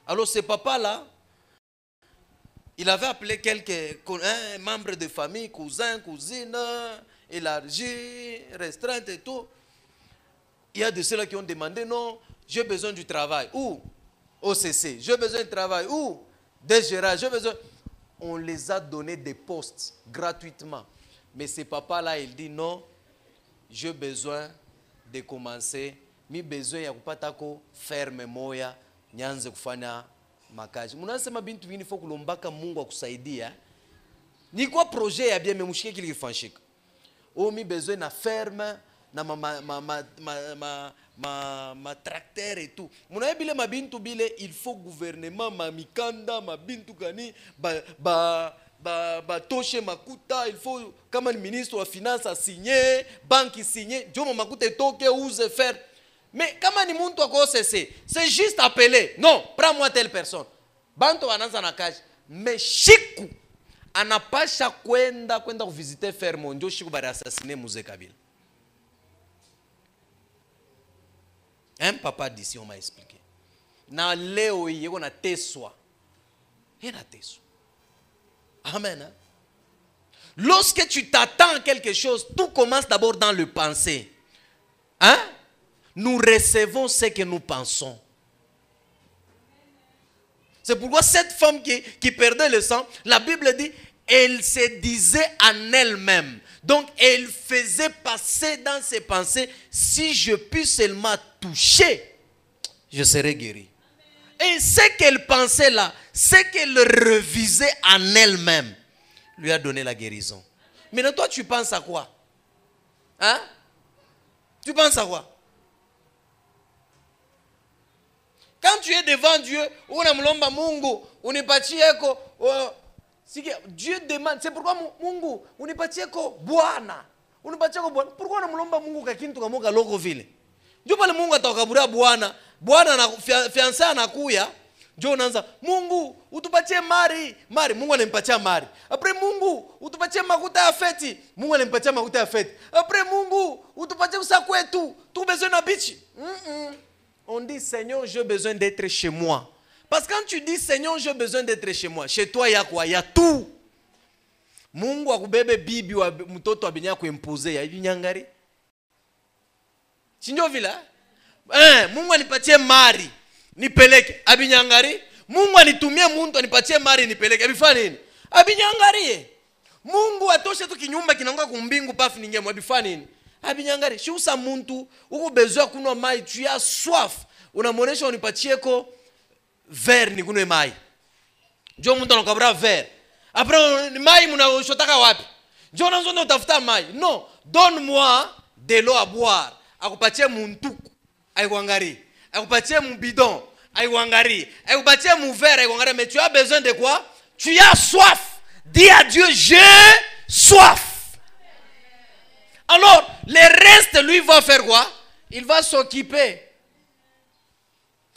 Alors ce papa-là, il avait appelé quelques membres de famille, cousins, cousines, élargis, restreintes et tout. Il y a de ceux-là qui ont demandé, non, j'ai besoin du travail. Ou OCC, j'ai besoin de travail. Ou DGRA, j'ai besoin. On les a donné des postes gratuitement. Mais ce papa-là, il dit, non, j'ai besoin de commencer. J'ai besoin de ferme moya, nyanze kufanya makazi. Munasema bintu vingine faut kulombaka Mungu akusaidia. Ni kwa projet ya bien memushike kile kifanshika. Mi besoin na ferme na ma tracteur et tout. Munaye bile mabintu bile il faut gouvernement ma mikanda ma bintu kani toshe makuta, il faut kama ni ministre wa finance a signé, banque signé, jomo makuta toke use faire. Mais kama ni muntu ako OCC, c'est juste appeler. Non, prends-moi telle personne. Bantu wananza na kaji. Mais chiku anapasha kwenda kuvisiter ferme ndio shiku bari assassiner Mzee Kabila. Un papa d'ici on m'a expliqué. Na leo yeko na teswa. Ena teswa. Amen. Hein? Lorsque tu t'attends à quelque chose, tout commence d'abord dans le penser. Hein? Nous recevons ce que nous pensons. C'est pourquoi cette femme qui perdait le sang, la Bible dit, elle se disait en elle-même. Donc, elle faisait passer dans ses pensées, si je puis seulement toucher, je serai guéri. Et ce qu'elle pensait là, ce qu'elle revisait en elle-même, lui a donné la guérison. Maintenant, toi, tu penses à quoi? Hein? Tu penses à quoi? Quand tu es devant Dieu, unamlomba Mungu, unipatieko, Dieu demande, c'est pourquoi Mungu, unipatieko Bwana. Unipatieko Bwana. Pourquoi unamlomba Mungu kakintu kamoka loko vile? Ndio pale Mungu atakaburia Bwana, Bwana na fiancé anakuya, ndio unaanza, Mungu, utupatie mari, Mungu anampatia mari. Après Mungu, utupatie makuta ya feti, Mungu anampatia makuta ya feti. Après Mungu, utupatie usakwetu, tu besoin na bichi. On dit, Seigneur, j'ai besoin d'être chez moi. Parce que quand tu dis, Seigneur, j'ai besoin d'être chez moi, chez toi, il y a quoi? Il y a tout. Mungu akubebe bibi wa mtoto abinya kuimposer, ya hivi nyangari. Sinjo vila? Mungu anipatie mari, nipeleke, abinyangari. Mungu anitumie muntu anipatie mari, nipeleke, abifanya nini? Abinyangari. Mungu atoshe tu kinyumba kinangoka kumbingu pafu ninge mwabifanya nini? Abinyangari, si usa muntu, uko besoin kunwa mai, tu as soif. Unamonesha unipachieko verre ni kunwe mai. Njo muntu anakabra verre. Après mai mnashotaka wapi? Njo nanzo utafuta mai. Non, donne-moi de l'eau à boire. Akupatie muntuku, aikwangari. Akupatie mu bidon, aikwangari. Akupatie mu verre, aikwangari. Mais tu as besoin de quoi? Tu as soif. Dis à Dieu, j'ai soif. Alors, le reste, lui, va faire quoi? Il va s'occuper.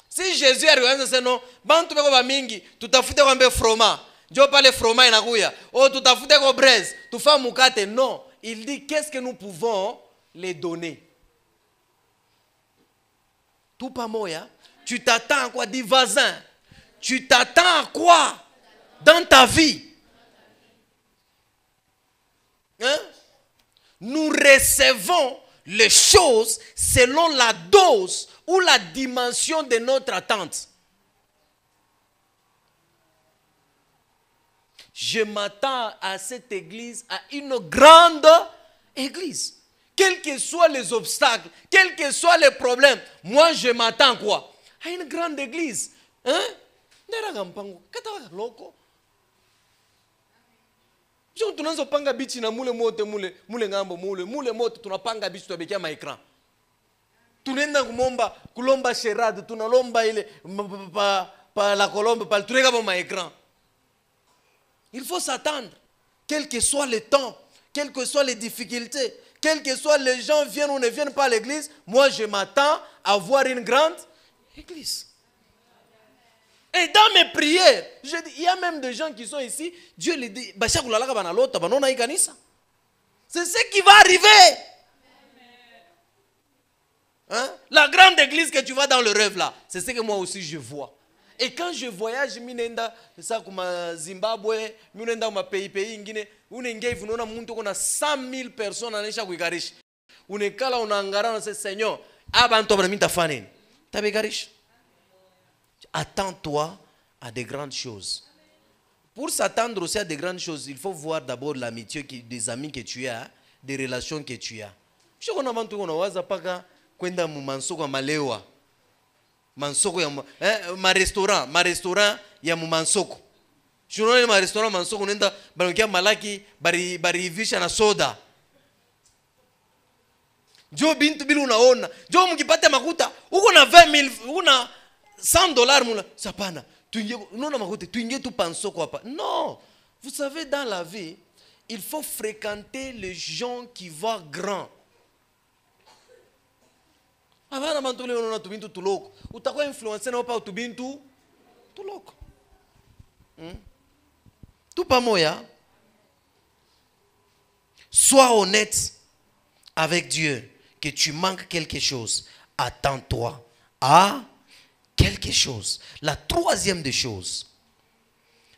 Si Jésus a regardé ce nom, bantu beko ba mingi, tutafute kwa mbe froma. Njo pale froma inakuya. Oh, tutafute kwa braise, tufa mukate. Non, il dit qu'est-ce que nous pouvons les donner. Tout pas moya. Tu t'attends à quoi? Dis voisin. Tu t'attends à quoi dans ta vie? Hein? Nous recevons les choses selon la dose ou la dimension de notre attente. Je m'attends à cette église, à une grande église. Quels que soient les obstacles, quels que soient les problèmes, moi je m'attends quoi? À une grande église. Hein? Tunaanza panga bichi na mule mote mule ngambo mule mote tunapanga bichi tuabekia maekran. Tunaenda kulomba sherade, tunalomba ile pa la colombe pa tuneka ba maekran. Il faut s'attendre, quel que soit le temps, quelles que soient les difficultés, quels que soient les gens viennent ou ne viennent pas à l'église, moi je m'attends à voir une grande église. Et dans mes prières, je dis, il y a même des gens qui sont ici, Dieu les dit, c'est ce qui va arriver. Hein? La grande église que tu vois dans le rêve là, c'est ce que moi aussi je vois. Et quand je voyage, minenda ça comme Zimbabwe, minenda ma pays ingine, unenge vunona muntu kona 100,000 personnes anesha kuigarish. Unekala unangara na Seigneur, abantu bana minta faneni. Tabegarish. Attends-toi à de grandes choses. Pour s'attendre aussi à de grandes choses, il faut voir d'abord l'amitié des amis que tu as, des relations que tu as. Je connais avant tout qu'on a pas kwenda mu mansoko malewa. Mansoko ya ma restaurant ya mu mansoko. Je connais ma restaurant mansoko nenda balokia malaki bari visha na soda. Jo bintu bila unaona. Jo mkipata makuta, uko na 20,000, una $100 mula. Sapana. Non, tu penses quoi pas. Non. Vous savez, dans la vie, il faut fréquenter les gens qui voient grand. Avant mantule on a tubintu tuloko. Utakuwa influencer na pa tubintu tuloko. Tout pas moya. Sois honnête avec Dieu que tu manques quelque chose. Attends-toi à quelque chose. La troisième des choses,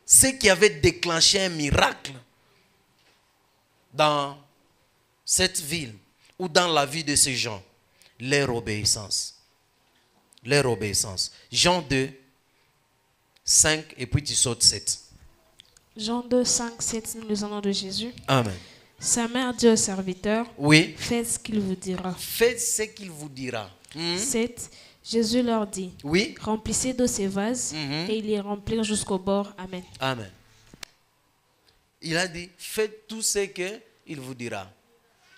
ce qui avait déclenché un miracle dans cette ville ou dans la vie de ces gens, leur obéissance. Leur obéissance. Jean 2, 5 et puis tu sautes 7. Jean 2, 5, 7, nous lisons au nom de Jésus. Amen. Sa mère dit au serviteur, Oui. faites ce qu'il vous dira. Faites ce qu'il vous dira. 7. Jésus leur dit, Oui. remplissez d'eau ces vases et ils les remplirent jusqu'au bord. Amen. Amen. Il a dit, faites tout ce qu'il vous dira.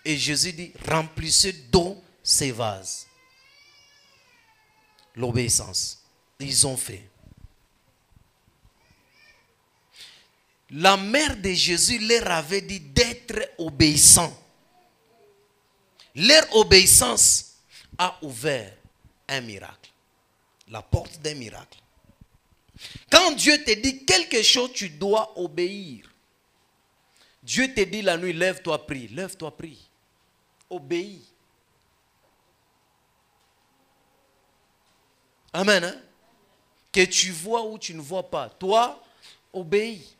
Et Jésus dit, remplissez d'eau ces vases. L'obéissance. Ils ont fait. La mère de Jésus leur avait dit d'être obéissants. Leur obéissance a ouvert un miracle. La porte d'un miracle. Quand Dieu te dit quelque chose, tu dois obéir. Dieu te dit la nuit, lève-toi, prie. Lève-toi, prie. Obéis. Amen. Hein? Que tu vois ou tu ne vois pas. Toi, obéis.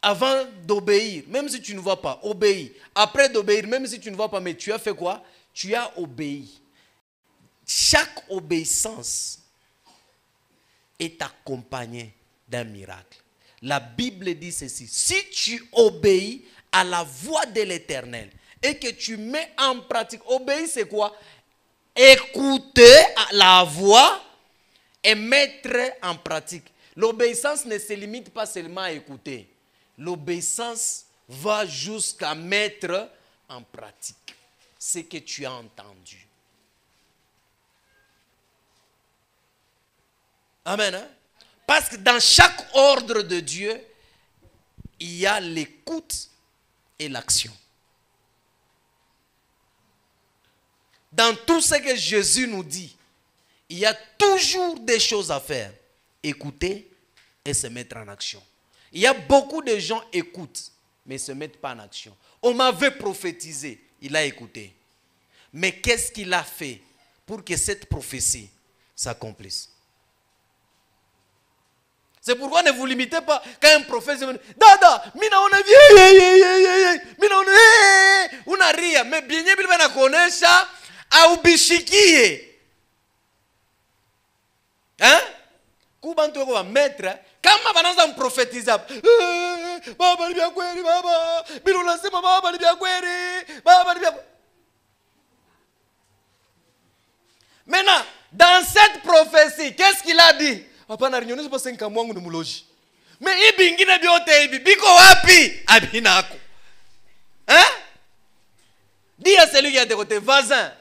Avant d'obéir, même si tu ne vois pas, obéis. Après d'obéir, même si tu ne vois pas, mais tu as fait quoi? Tu as obéi. Chaque obéissance est accompagnée d'un miracle. La Bible dit ceci. Si tu obéis à la voix de l'Éternel et que tu mets en pratique, obéir c'est quoi? Écouter la voix et mettre en pratique. L'obéissance ne se limite pas seulement à écouter. L'obéissance va jusqu'à mettre en pratique ce que tu as entendu. Amen. Hein? Parce que dans chaque ordre de Dieu, il y a l'écoute et l'action. Dans tout ce que Jésus nous dit, il y a toujours des choses à faire. Écouter et se mettre en action. Il y a beaucoup de gens qui écoutent, mais ne se mettent pas en action. On m'avait prophétisé, il a écouté. Mais qu'est-ce qu'il a fait pour que cette prophétie s'accomplisse? C'est pourquoi ne vous limitez pas quand un prophète dit Dada, mina on a mina on a ria, mais bien bien na konesha au bishikie. Hein? Kubantu ko maître kama banaanza mprofetiza. Baba ni bya kweli baba. Bila unasema baba ni bya kweli. Baba ni bya. Maintenant, dans cette prophétie, qu'est-ce qu'il a dit? Hapana rinyonyesha pa senka mwangu ni muloji. Mais hivi ingine byote hivi biko wapi? Abinako. Hein? Dis à celui qui est à tes côtés, voisin,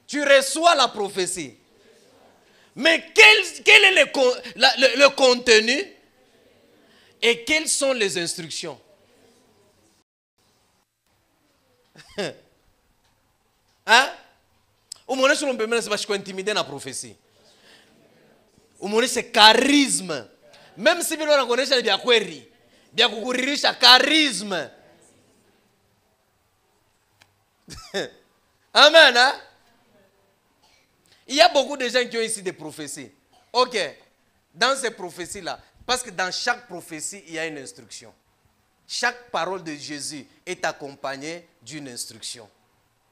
tu reçois la prophétie. Mais quel est le contenu et quelles sont les instructions? Hein? Au moins, je ne peux pas intimider la prophétie. Au moins, c'est charisme. Même si vous ne connaissez pas bien, bien kukuririsha charisme. Amen. Hein? Il y a beaucoup de gens qui ont ici des prophéties. Ok. Dans ces prophéties-là, parce que dans chaque prophétie, il y a une instruction. Chaque parole de Jésus est accompagnée d'une instruction.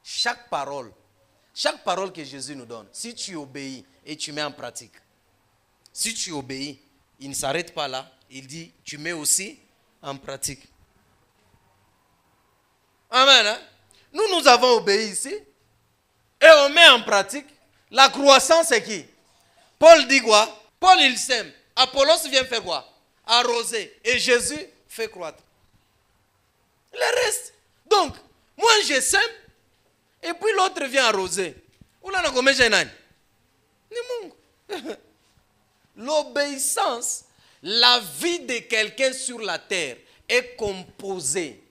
Chaque parole que Jésus nous donne, si tu obéis et tu mets en pratique, si tu obéis, il ne s'arrête pas là, il dit, tu mets aussi en pratique. Amen. Hein? Nous avons obéi ici et on met en pratique. La croissance, c'est qui? Paul dit quoi? Paul, il sème. Apollos vient faire quoi? Arroser. Et Jésus fait croître. Le reste. Donc, moi, je sème. Et puis l'autre vient arroser. L'obéissance, la vie de quelqu'un sur la terre est composée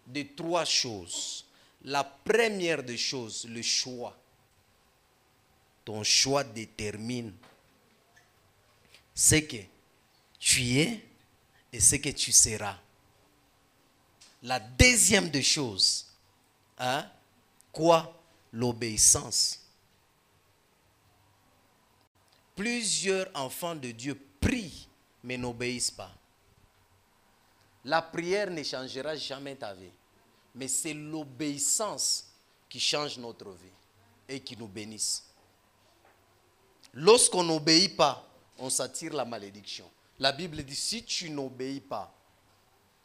de trois choses. La première des choses, le choix. Ton choix détermine ce que tu es et ce que tu seras. La deuxième des choses, hein, quoi? L'obéissance. Plusieurs enfants de Dieu prient, mais n'obéissent pas. La prière ne changera jamais ta vie. Mais c'est l'obéissance qui change notre vie et qui nous bénisse. Lorsqu'on n'obéit pas, on s'attire la malédiction. La Bible dit, si tu n'obéis pas,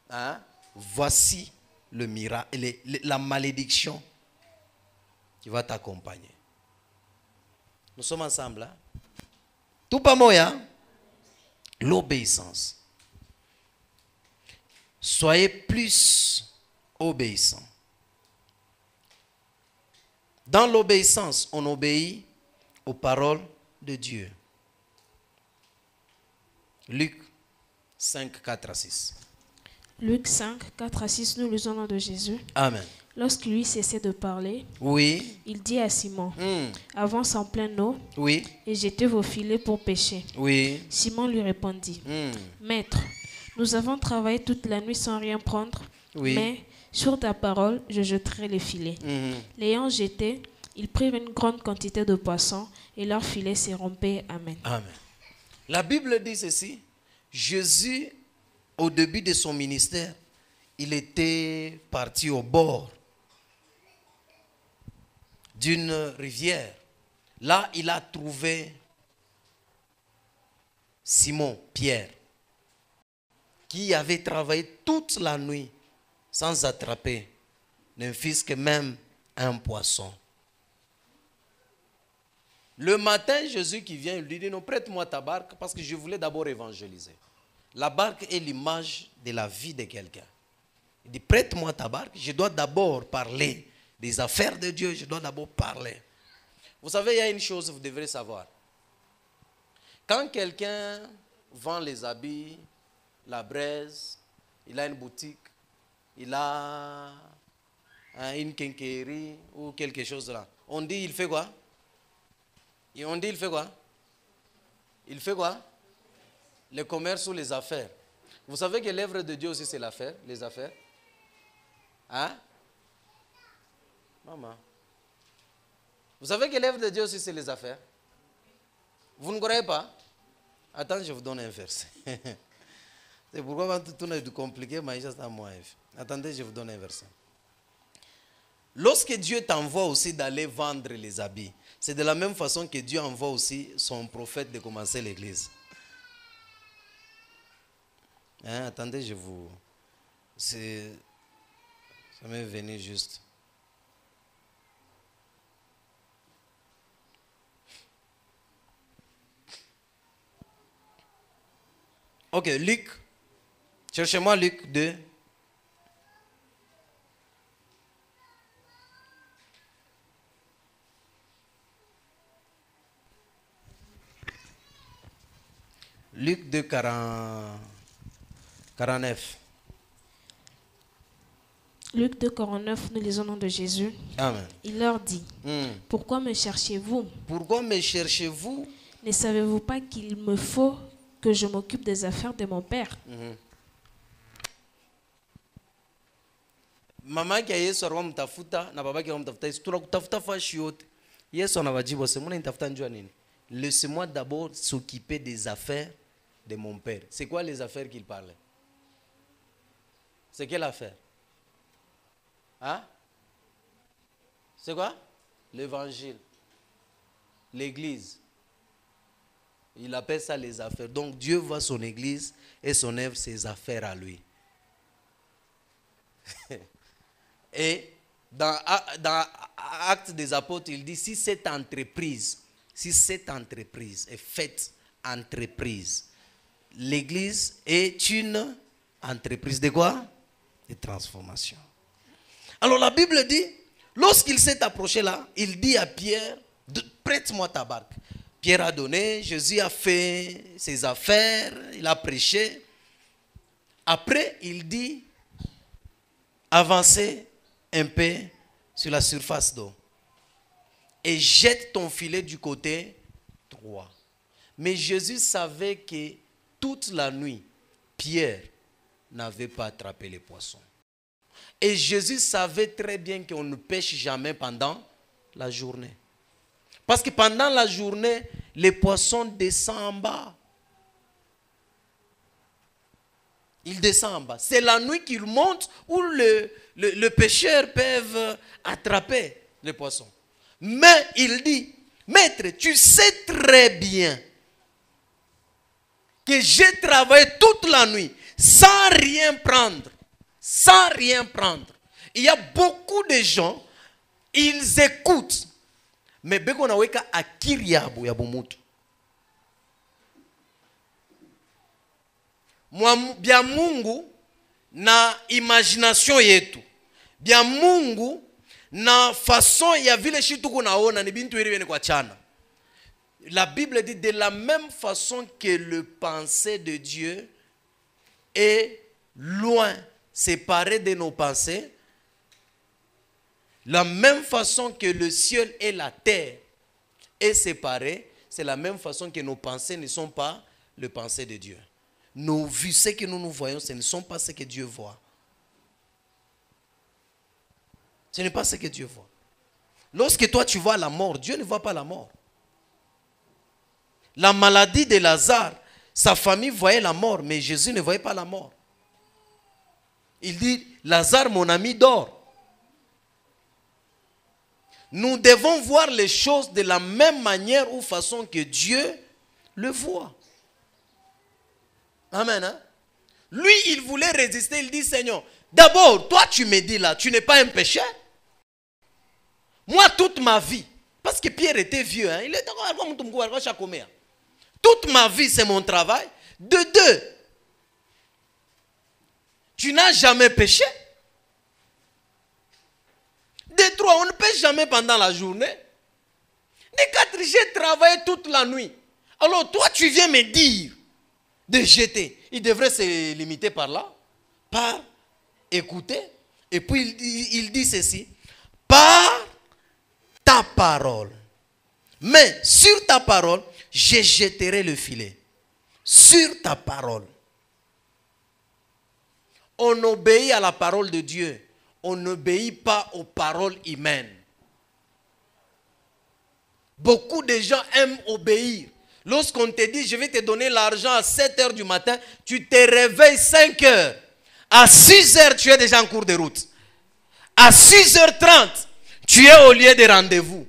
hein, voici le miracle, la malédiction qui va t'accompagner. Nous sommes ensemble. Hein? Tout pas moyen. L'obéissance. Soyez plus obéissants. Dans l'obéissance, on obéit aux paroles de Dieu. Luc 5, 4 à 6. Luc 5, 4 à 6, nous lisons le nom de Jésus. Amen. Lorsqu'il lui cessait de parler, Oui. il dit à Simon, avance en pleine eau Oui. et jetez vos filets pour pêcher. Oui. Simon lui répondit, Maître, nous avons travaillé toute la nuit sans rien prendre, mais sur ta parole, je jetterai les filets. L'ayant jeté, ils prirent une grande quantité de poissons et leurs filets se rompaient. Amen. Amen. La Bible dit ceci, Jésus, au début de son ministère, il était parti au bord d'une rivière. Là, il a trouvé Simon, Pierre, qui avait travaillé toute la nuit sans attraper, ne fût-ce que même un poisson. Le matin, Jésus qui vient, il lui dit, non, prête-moi ta barque parce que je voulais d'abord évangéliser. La barque est l'image de la vie de quelqu'un. Il dit, prête-moi ta barque, je dois d'abord parler des affaires de Dieu, je dois d'abord parler. Vous savez, il y a une chose que vous devrez savoir. Quand quelqu'un vend les habits, la braise, il a une boutique, il a une quincaillerie ou quelque chose là, on dit, il fait quoi? Et on dit, il fait quoi? Il fait quoi? Le commerce ou les affaires. Vous savez que l'œuvre de Dieu aussi, c'est l'affaire, les affaires. Hein? Maman. Vous savez que l'œuvre de Dieu aussi, c'est les affaires. Vous ne croyez pas? Attends, je vous donne un verset. C'est pourquoi tout est compliqué, mais c'est à moi. Attendez, je vous donne un verset. Lorsque Dieu t'envoie aussi d'aller vendre les habits, c'est de la même façon que Dieu envoie aussi son prophète de commencer l'église. Hein, attendez, je vous... Ça m'est venu juste. Ok, Luc. Cherchez-moi Luc 2. Luc 2, 49. Luc 2, 49, nous lisons le nom de Jésus. Amen. Il leur dit, pourquoi me cherchez-vous? Pourquoi me cherchez-vous? Ne savez-vous pas qu'il me faut que je m'occupe des affaires de mon père? Mama qui a Yesu arwa mtafuta na baba qui arwa mtafuta Yesu tunakutafuta fashi yote. Yesu anawajibu sema nitafuta njua nini? Laissez-moi d'abord s'occuper des affaires de mon père. C'est quoi les affaires qu'il parlait? C'est quelle affaire? Hein? C'est quoi? L'évangile. L'église. Il appelle ça les affaires. Donc Dieu voit son église et son œuvre, ses affaires à lui. Et dans Actes des Apôtres, il dit, si cette entreprise est faite entreprise, l'église est une entreprise de quoi? De transformation. Alors la Bible dit, lorsqu'il s'est approché là, il dit à Pierre, prête-moi ta barque. Pierre a donné, Jésus a fait ses affaires, il a prêché. Après, il dit, avancez un peu sur la surface d'eau et jette ton filet du côté droit. Mais Jésus savait que toute la nuit, Pierre n'avait pas attrapé les poissons. Et Jésus savait très bien qu'on ne pêche jamais pendant la journée. Parce que pendant la journée, les poissons descendent en bas. Ils descendent en bas. C'est la nuit qu'ils montent où le pêcheur peut attraper les poissons. Mais il dit, maître, tu sais très bien que j'ai travaillé toute la nuit sans rien prendre. Sans rien prendre. Il y a beaucoup de gens, ils écoutent. Mais beko naweka akili yabo ya bomutu. Bya Mungu na imagination yetu. Bya Mungu na façon ya vile shitu kunaona ni bintu iriwe ni kwa chana. La Bible dit de la même façon que le pensée de Dieu est loin, séparé de nos pensées, la même façon que le ciel et la terre est séparé, c'est la même façon que nos pensées ne sont pas les pensées de Dieu. Nos vues, ce que nous voyons, ce ne sont pas ce que Dieu voit. Ce n'est pas ce que Dieu voit. Lorsque toi tu vois la mort, Dieu ne voit pas la mort. La maladie de Lazare, sa famille voyait la mort, mais Jésus ne voyait pas la mort. Il dit, Lazare, mon ami, dort. Nous devons voir les choses de la même manière ou façon que Dieu le voit. Amen. Hein? Lui, il voulait résister. Il dit, Seigneur, d'abord, toi, tu me dis là, tu n'es pas un pécheur. Moi, toute ma vie, parce que Pierre était vieux, hein, il était toute ma vie, c'est mon travail. De deux, tu n'as jamais péché. De trois, on ne pêche jamais pendant la journée. De quatre, j'ai travaillé toute la nuit. Alors toi, tu viens me dire de jeter. Il devrait se limiter par là, par écouter. Et puis il dit ceci, par ta parole. Mais sur ta parole, je jetterai le filet. Sur ta parole. On obéit à la parole de Dieu. On n'obéit pas aux paroles humaines. Beaucoup de gens aiment obéir. Lorsqu'on te dit, je vais te donner l'argent à 7 heures du matin, tu te réveilles 5 heures. À 6 heures, tu es déjà en cours de route. À 6h30, tu es au lieu de rendez-vous.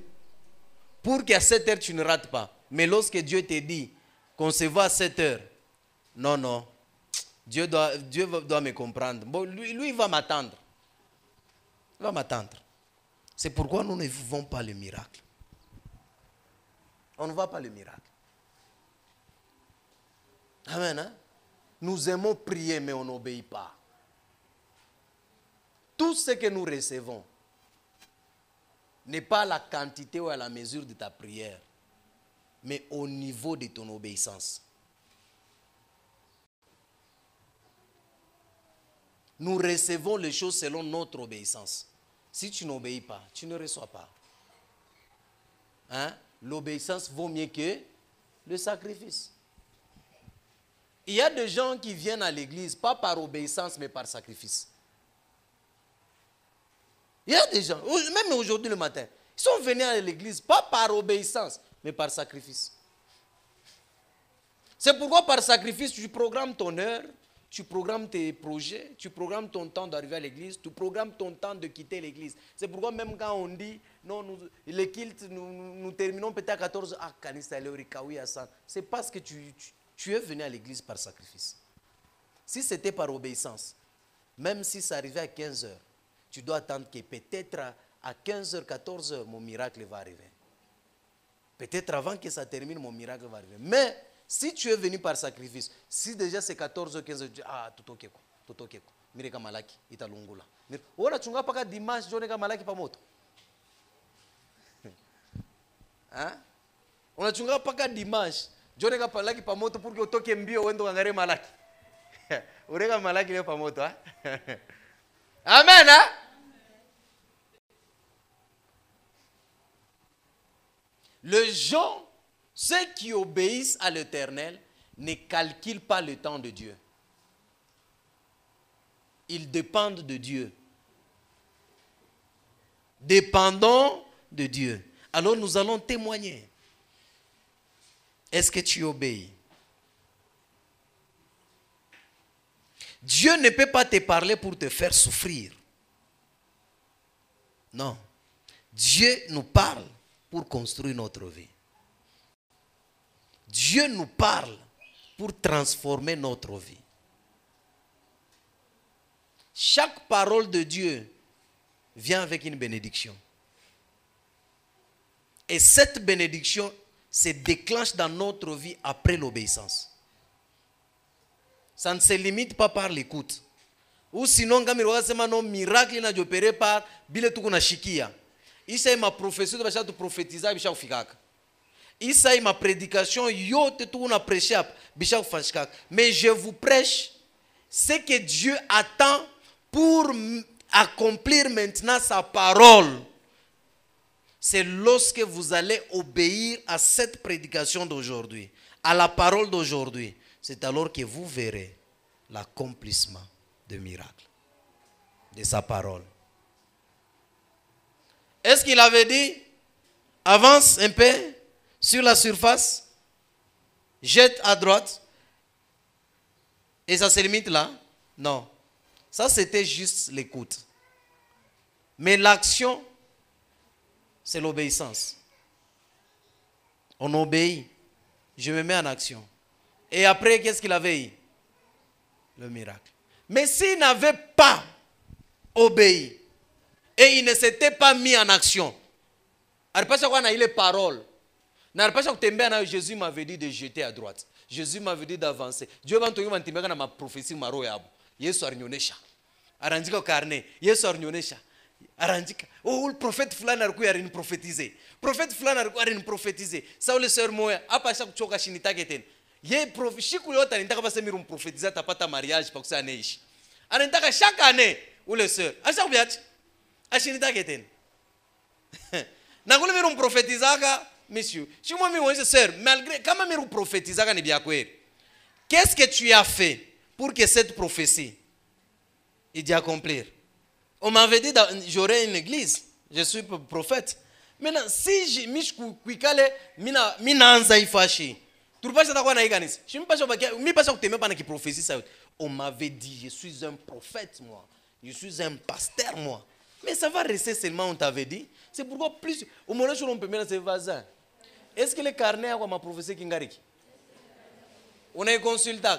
Pour qu'à 7 heures, tu ne rates pas. Mais lorsque Dieu te dit qu'on se voit à 7 heures, non, non, Dieu doit me comprendre. Bon, lui, il va m'attendre. Il va m'attendre. C'est pourquoi nous ne vivons pas le miracle. On ne voit pas le miracle. Amen. Hein? Nous aimons prier, mais on n'obéit pas. Tout ce que nous recevons n'est pas la quantité ou à la mesure de ta prière, mais au niveau de ton obéissance. Nous recevons les choses selon notre obéissance. Si tu n'obéis pas, tu ne reçois pas. Hein? L'obéissance vaut mieux que le sacrifice. Il y a des gens qui viennent à l'église, pas par obéissance, mais par sacrifice. Il y a des gens, même aujourd'hui le matin, ils sont venus à l'église, pas par obéissance, mais par sacrifice. C'est pourquoi par sacrifice, tu programmes ton heure, tu programmes tes projets, tu programmes ton temps d'arriver à l'église, tu programmes ton temps de quitter l'église. C'est pourquoi même quand on dit, non, les cultes, nous terminons peut-être à 14 h, c'est parce que tu es venu à l'église par sacrifice. Si c'était par obéissance, même si ça arrivait à 15 h, tu dois attendre que peut-être à 15 h, 14 h, mon miracle va arriver. Peut-être avant que ça termine, mon miracle va arriver. Mais si tu es venu par sacrifice, si déjà c'est 14 h, 15 h, tu dis, ah, tout ok. Mireka malaki, italungula. Ora chunga paka dimanche, joneka malaki pa moto. Hein? On a chunga paka dimanche, joneka malaki pa moto pour que otoke mbio wendo ngangare malaki. Ureka malaki leo pa moto, hein? Amen, hein? Les gens, ceux qui obéissent à l'Éternel, ne calculent pas le temps de Dieu. Ils dépendent de Dieu. dépendons de Dieu. Alors nous allons témoigner. Est-ce que tu obéis? Dieu ne peut pas te parler pour te faire souffrir. Non. Dieu nous parle pour construire notre vie. Dieu nous parle pour transformer notre vie. Chaque parole de Dieu vient avec une bénédiction. Et cette bénédiction se déclenche dans notre vie après l'obéissance. Ça ne se limite pas par l'écoute. Ou sinon, quand il miracle n'a opéré par biletukuna shikia. Isa ma prophétie de bachatu prophétiser bisha ufikaka. Isa ma prédication yote tu na prêcher bisha ufanshikaka. Mais je vous prêche ce que Dieu attend pour accomplir maintenant sa parole. C'est lorsque vous allez obéir à cette prédication d'aujourd'hui, à la parole d'aujourd'hui. C'est alors que vous verrez l'accomplissement de miracles, de sa parole. Est-ce qu'il avait dit, avance un peu sur la surface, jette à droite, et ça se limite là? Non. Ça, c'était juste l'écoute. Mais l'action, c'est l'obéissance. On obéit. Je me mets en action. Et après, qu'est-ce qu'il avait eu? Le miracle. Mais s'il n'avait pas obéi, et il ne s'était pas mis en action, il les paroles. Jésus m'avait dit de jeter à droite. Jésus m'avait dit d'avancer. Dieu m'a dit que ma prophétie maro yabo. Yesu arnyonesha. Arandika carnet. Yesu arnyonesha. Arandika. Oh, le prophète fulani alikuwa arini prophétiser. Prophète fulani alikuwa arini prophétiser. Ça le sœur moya hapa acha kuchoka shinita keteni. Ye shiku yote anataka basi mimi prophétiser tapata mariage pa kusana neishi. Anataka chaque année ou le sœur. Acha kubiacha. Ashinita keteni. Na kule mimi prophétisaka monsieur. Si moi mi wonse sœur, malgré quand même prophétisaka ni bia kweli. Qu'est-ce que tu as fait pour que cette prophétie ait accomplir? On m'avait dit j'aurai une église, je suis prophète. Maintenant si je mishkuikale mina anza ifashi. Turupasha takuwa na ikanisa. Mi pasha kutembea pana ki prophétie ça. On m'avait dit je suis un prophète moi. Je suis un pasteur moi. Mais ça va rester seulement on t'avait dit. C'est pourquoi plus au moment où on peut mettre ses voisins. Est-ce que le carnet a quoi ma prophétie kingariki? On est consulté.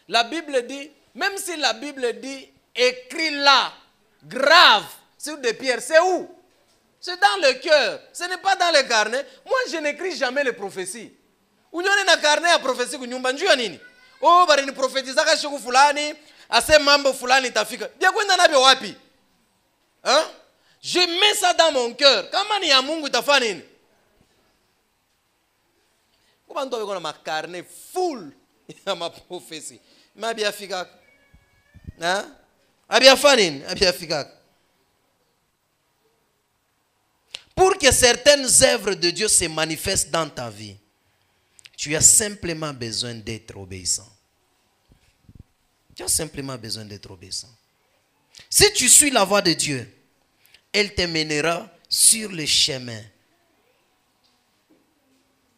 La Bible dit, même si la Bible dit, écrit là, grave, sur des pierres, c'est où? C'est dans le cœur, ce n'est pas dans le carnet. Moi, je n'écris jamais les prophéties. Où y a un carnet à prophétie, oh, bari ni prophétisa ka shiku fulani, ase mambo fulani tafika. Bien kwenda na bio wapi? Hein? Je mets ça dans mon cœur. Kama ni ya Mungu itafanya nini? Comment on doit ma carnet full ya ma prophétie. Ma bien fika. Hein? Abia fanin, abia fika. Pour que certaines œuvres de Dieu se manifestent dans ta vie, tu as simplement besoin d'être obéissant. Tu as simplement besoin d'être obéissant. Si tu suis la voie de Dieu, elle te mènera sur le chemin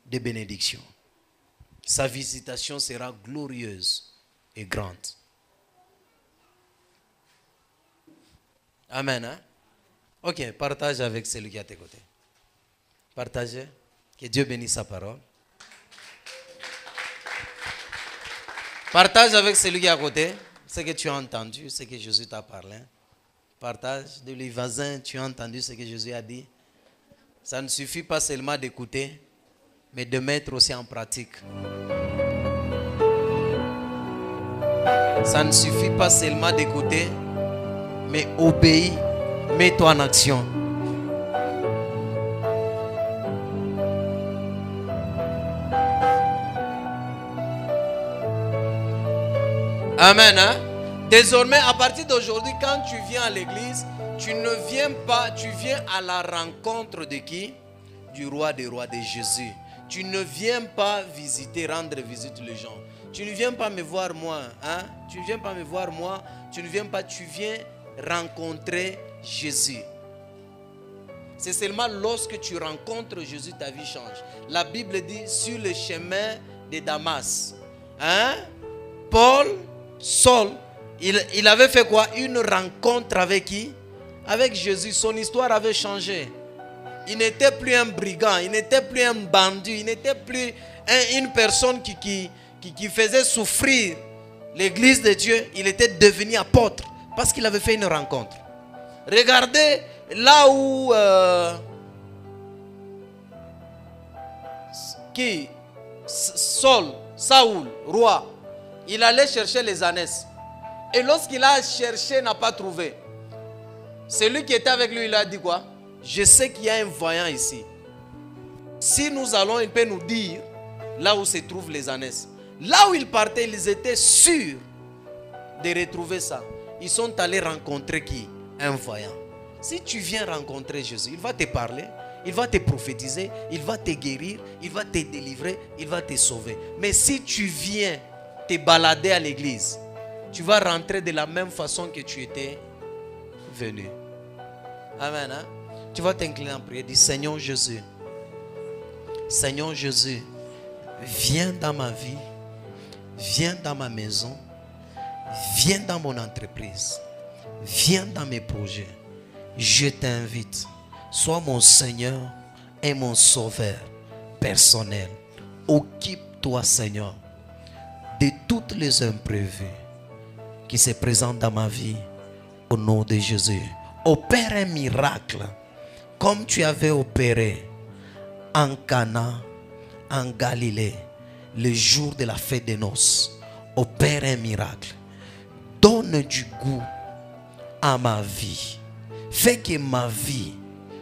de bénédiction. Sa visitation sera glorieuse et grande. Amen. Hein? Ok, partage avec celui qui est à tes côtés. Partagez. Que Dieu bénisse sa parole. Partage avec celui qui est à côté ce que tu as entendu, ce que Jésus t'a parlé. Partage de les voisins, tu as entendu ce que Jésus a dit. Ça ne suffit pas seulement d'écouter, mais de mettre aussi en pratique. Ça ne suffit pas seulement d'écouter, mais obéis, mets-toi en action. Amen. Hein? Désormais, à partir d'aujourd'hui, quand tu viens à l'église, tu ne viens pas, tu viens à la rencontre de qui? Du roi des rois, de Jésus. Tu ne viens pas visiter, rendre visite les gens. Tu ne viens pas me voir moi. Hein? Tu ne viens pas me voir moi. Tu ne viens pas, tu viens rencontrer Jésus. C'est seulement lorsque tu rencontres Jésus, ta vie change. La Bible dit sur le chemin de Damas. Hein? Paul, Saul, il avait fait quoi? Une rencontre avec qui? Avec Jésus. Son histoire avait changé. Il n'était plus un brigand, il n'était plus un bandit, il n'était plus une personne qui faisait souffrir l'église de Dieu. Il était devenu apôtre parce qu'il avait fait une rencontre. Regardez là où Saoul, roi, il allait chercher les ânesses. Et lorsqu'il a cherché, n'a pas trouvé. Celui qui était avec lui, il a dit quoi? Je sais qu'il y a un voyant ici. Si nous allons, il peut nous dire là où se trouvent les ânesses. Là où ils partaient, ils étaient sûrs de retrouver ça. Ils sont allés rencontrer qui? Un voyant. Si tu viens rencontrer Jésus, il va te parler, il va te prophétiser, il va te guérir, il va te délivrer, il va te sauver. Mais si tu viens te balader à l'église, tu vas rentrer de la même façon que tu étais venu. Amen. Hein? Tu vas t'incliner en prière. Dis, Seigneur Jésus, viens dans ma vie, viens dans ma maison, viens dans mon entreprise, viens dans mes projets. Je t'invite, sois mon Seigneur et mon Sauveur personnel. Occupe-toi, Seigneur, de toutes les imprévus qui se présentent dans ma vie. Au nom de Jésus, opère un miracle comme tu avais opéré en Cana, en Galilée, le jour de la fête des noces. Opère un miracle. Donne du goût à ma vie. Fais que ma vie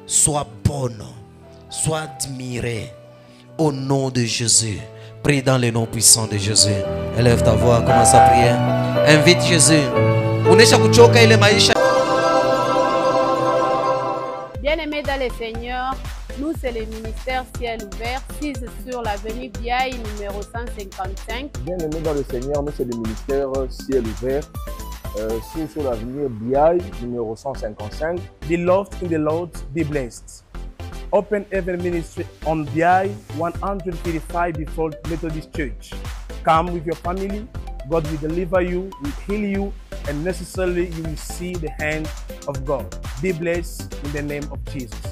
soit bonne, soit admirée. Au nom de Jésus. Prie dans le nom puissant de Jésus. Élève ta voix, commence à prier. Invite Jésus. Bien-aimés dans le Seigneur, nous c'est le ministère Ciel Ouvert, 6 sur l'avenue Biaï numéro 155. Bien-aimés dans le Seigneur, nous c'est le ministère Ciel Ouvert, 6 sur l'avenue Biaï numéro 155. Beloved in the Lord, be blessed. Open Heaven Ministry on Biaï 135 before Methodist Church. Come with your family. God will deliver you, will heal you, and necessarily you will see the hand of God. Be blessed in the name of Jesus.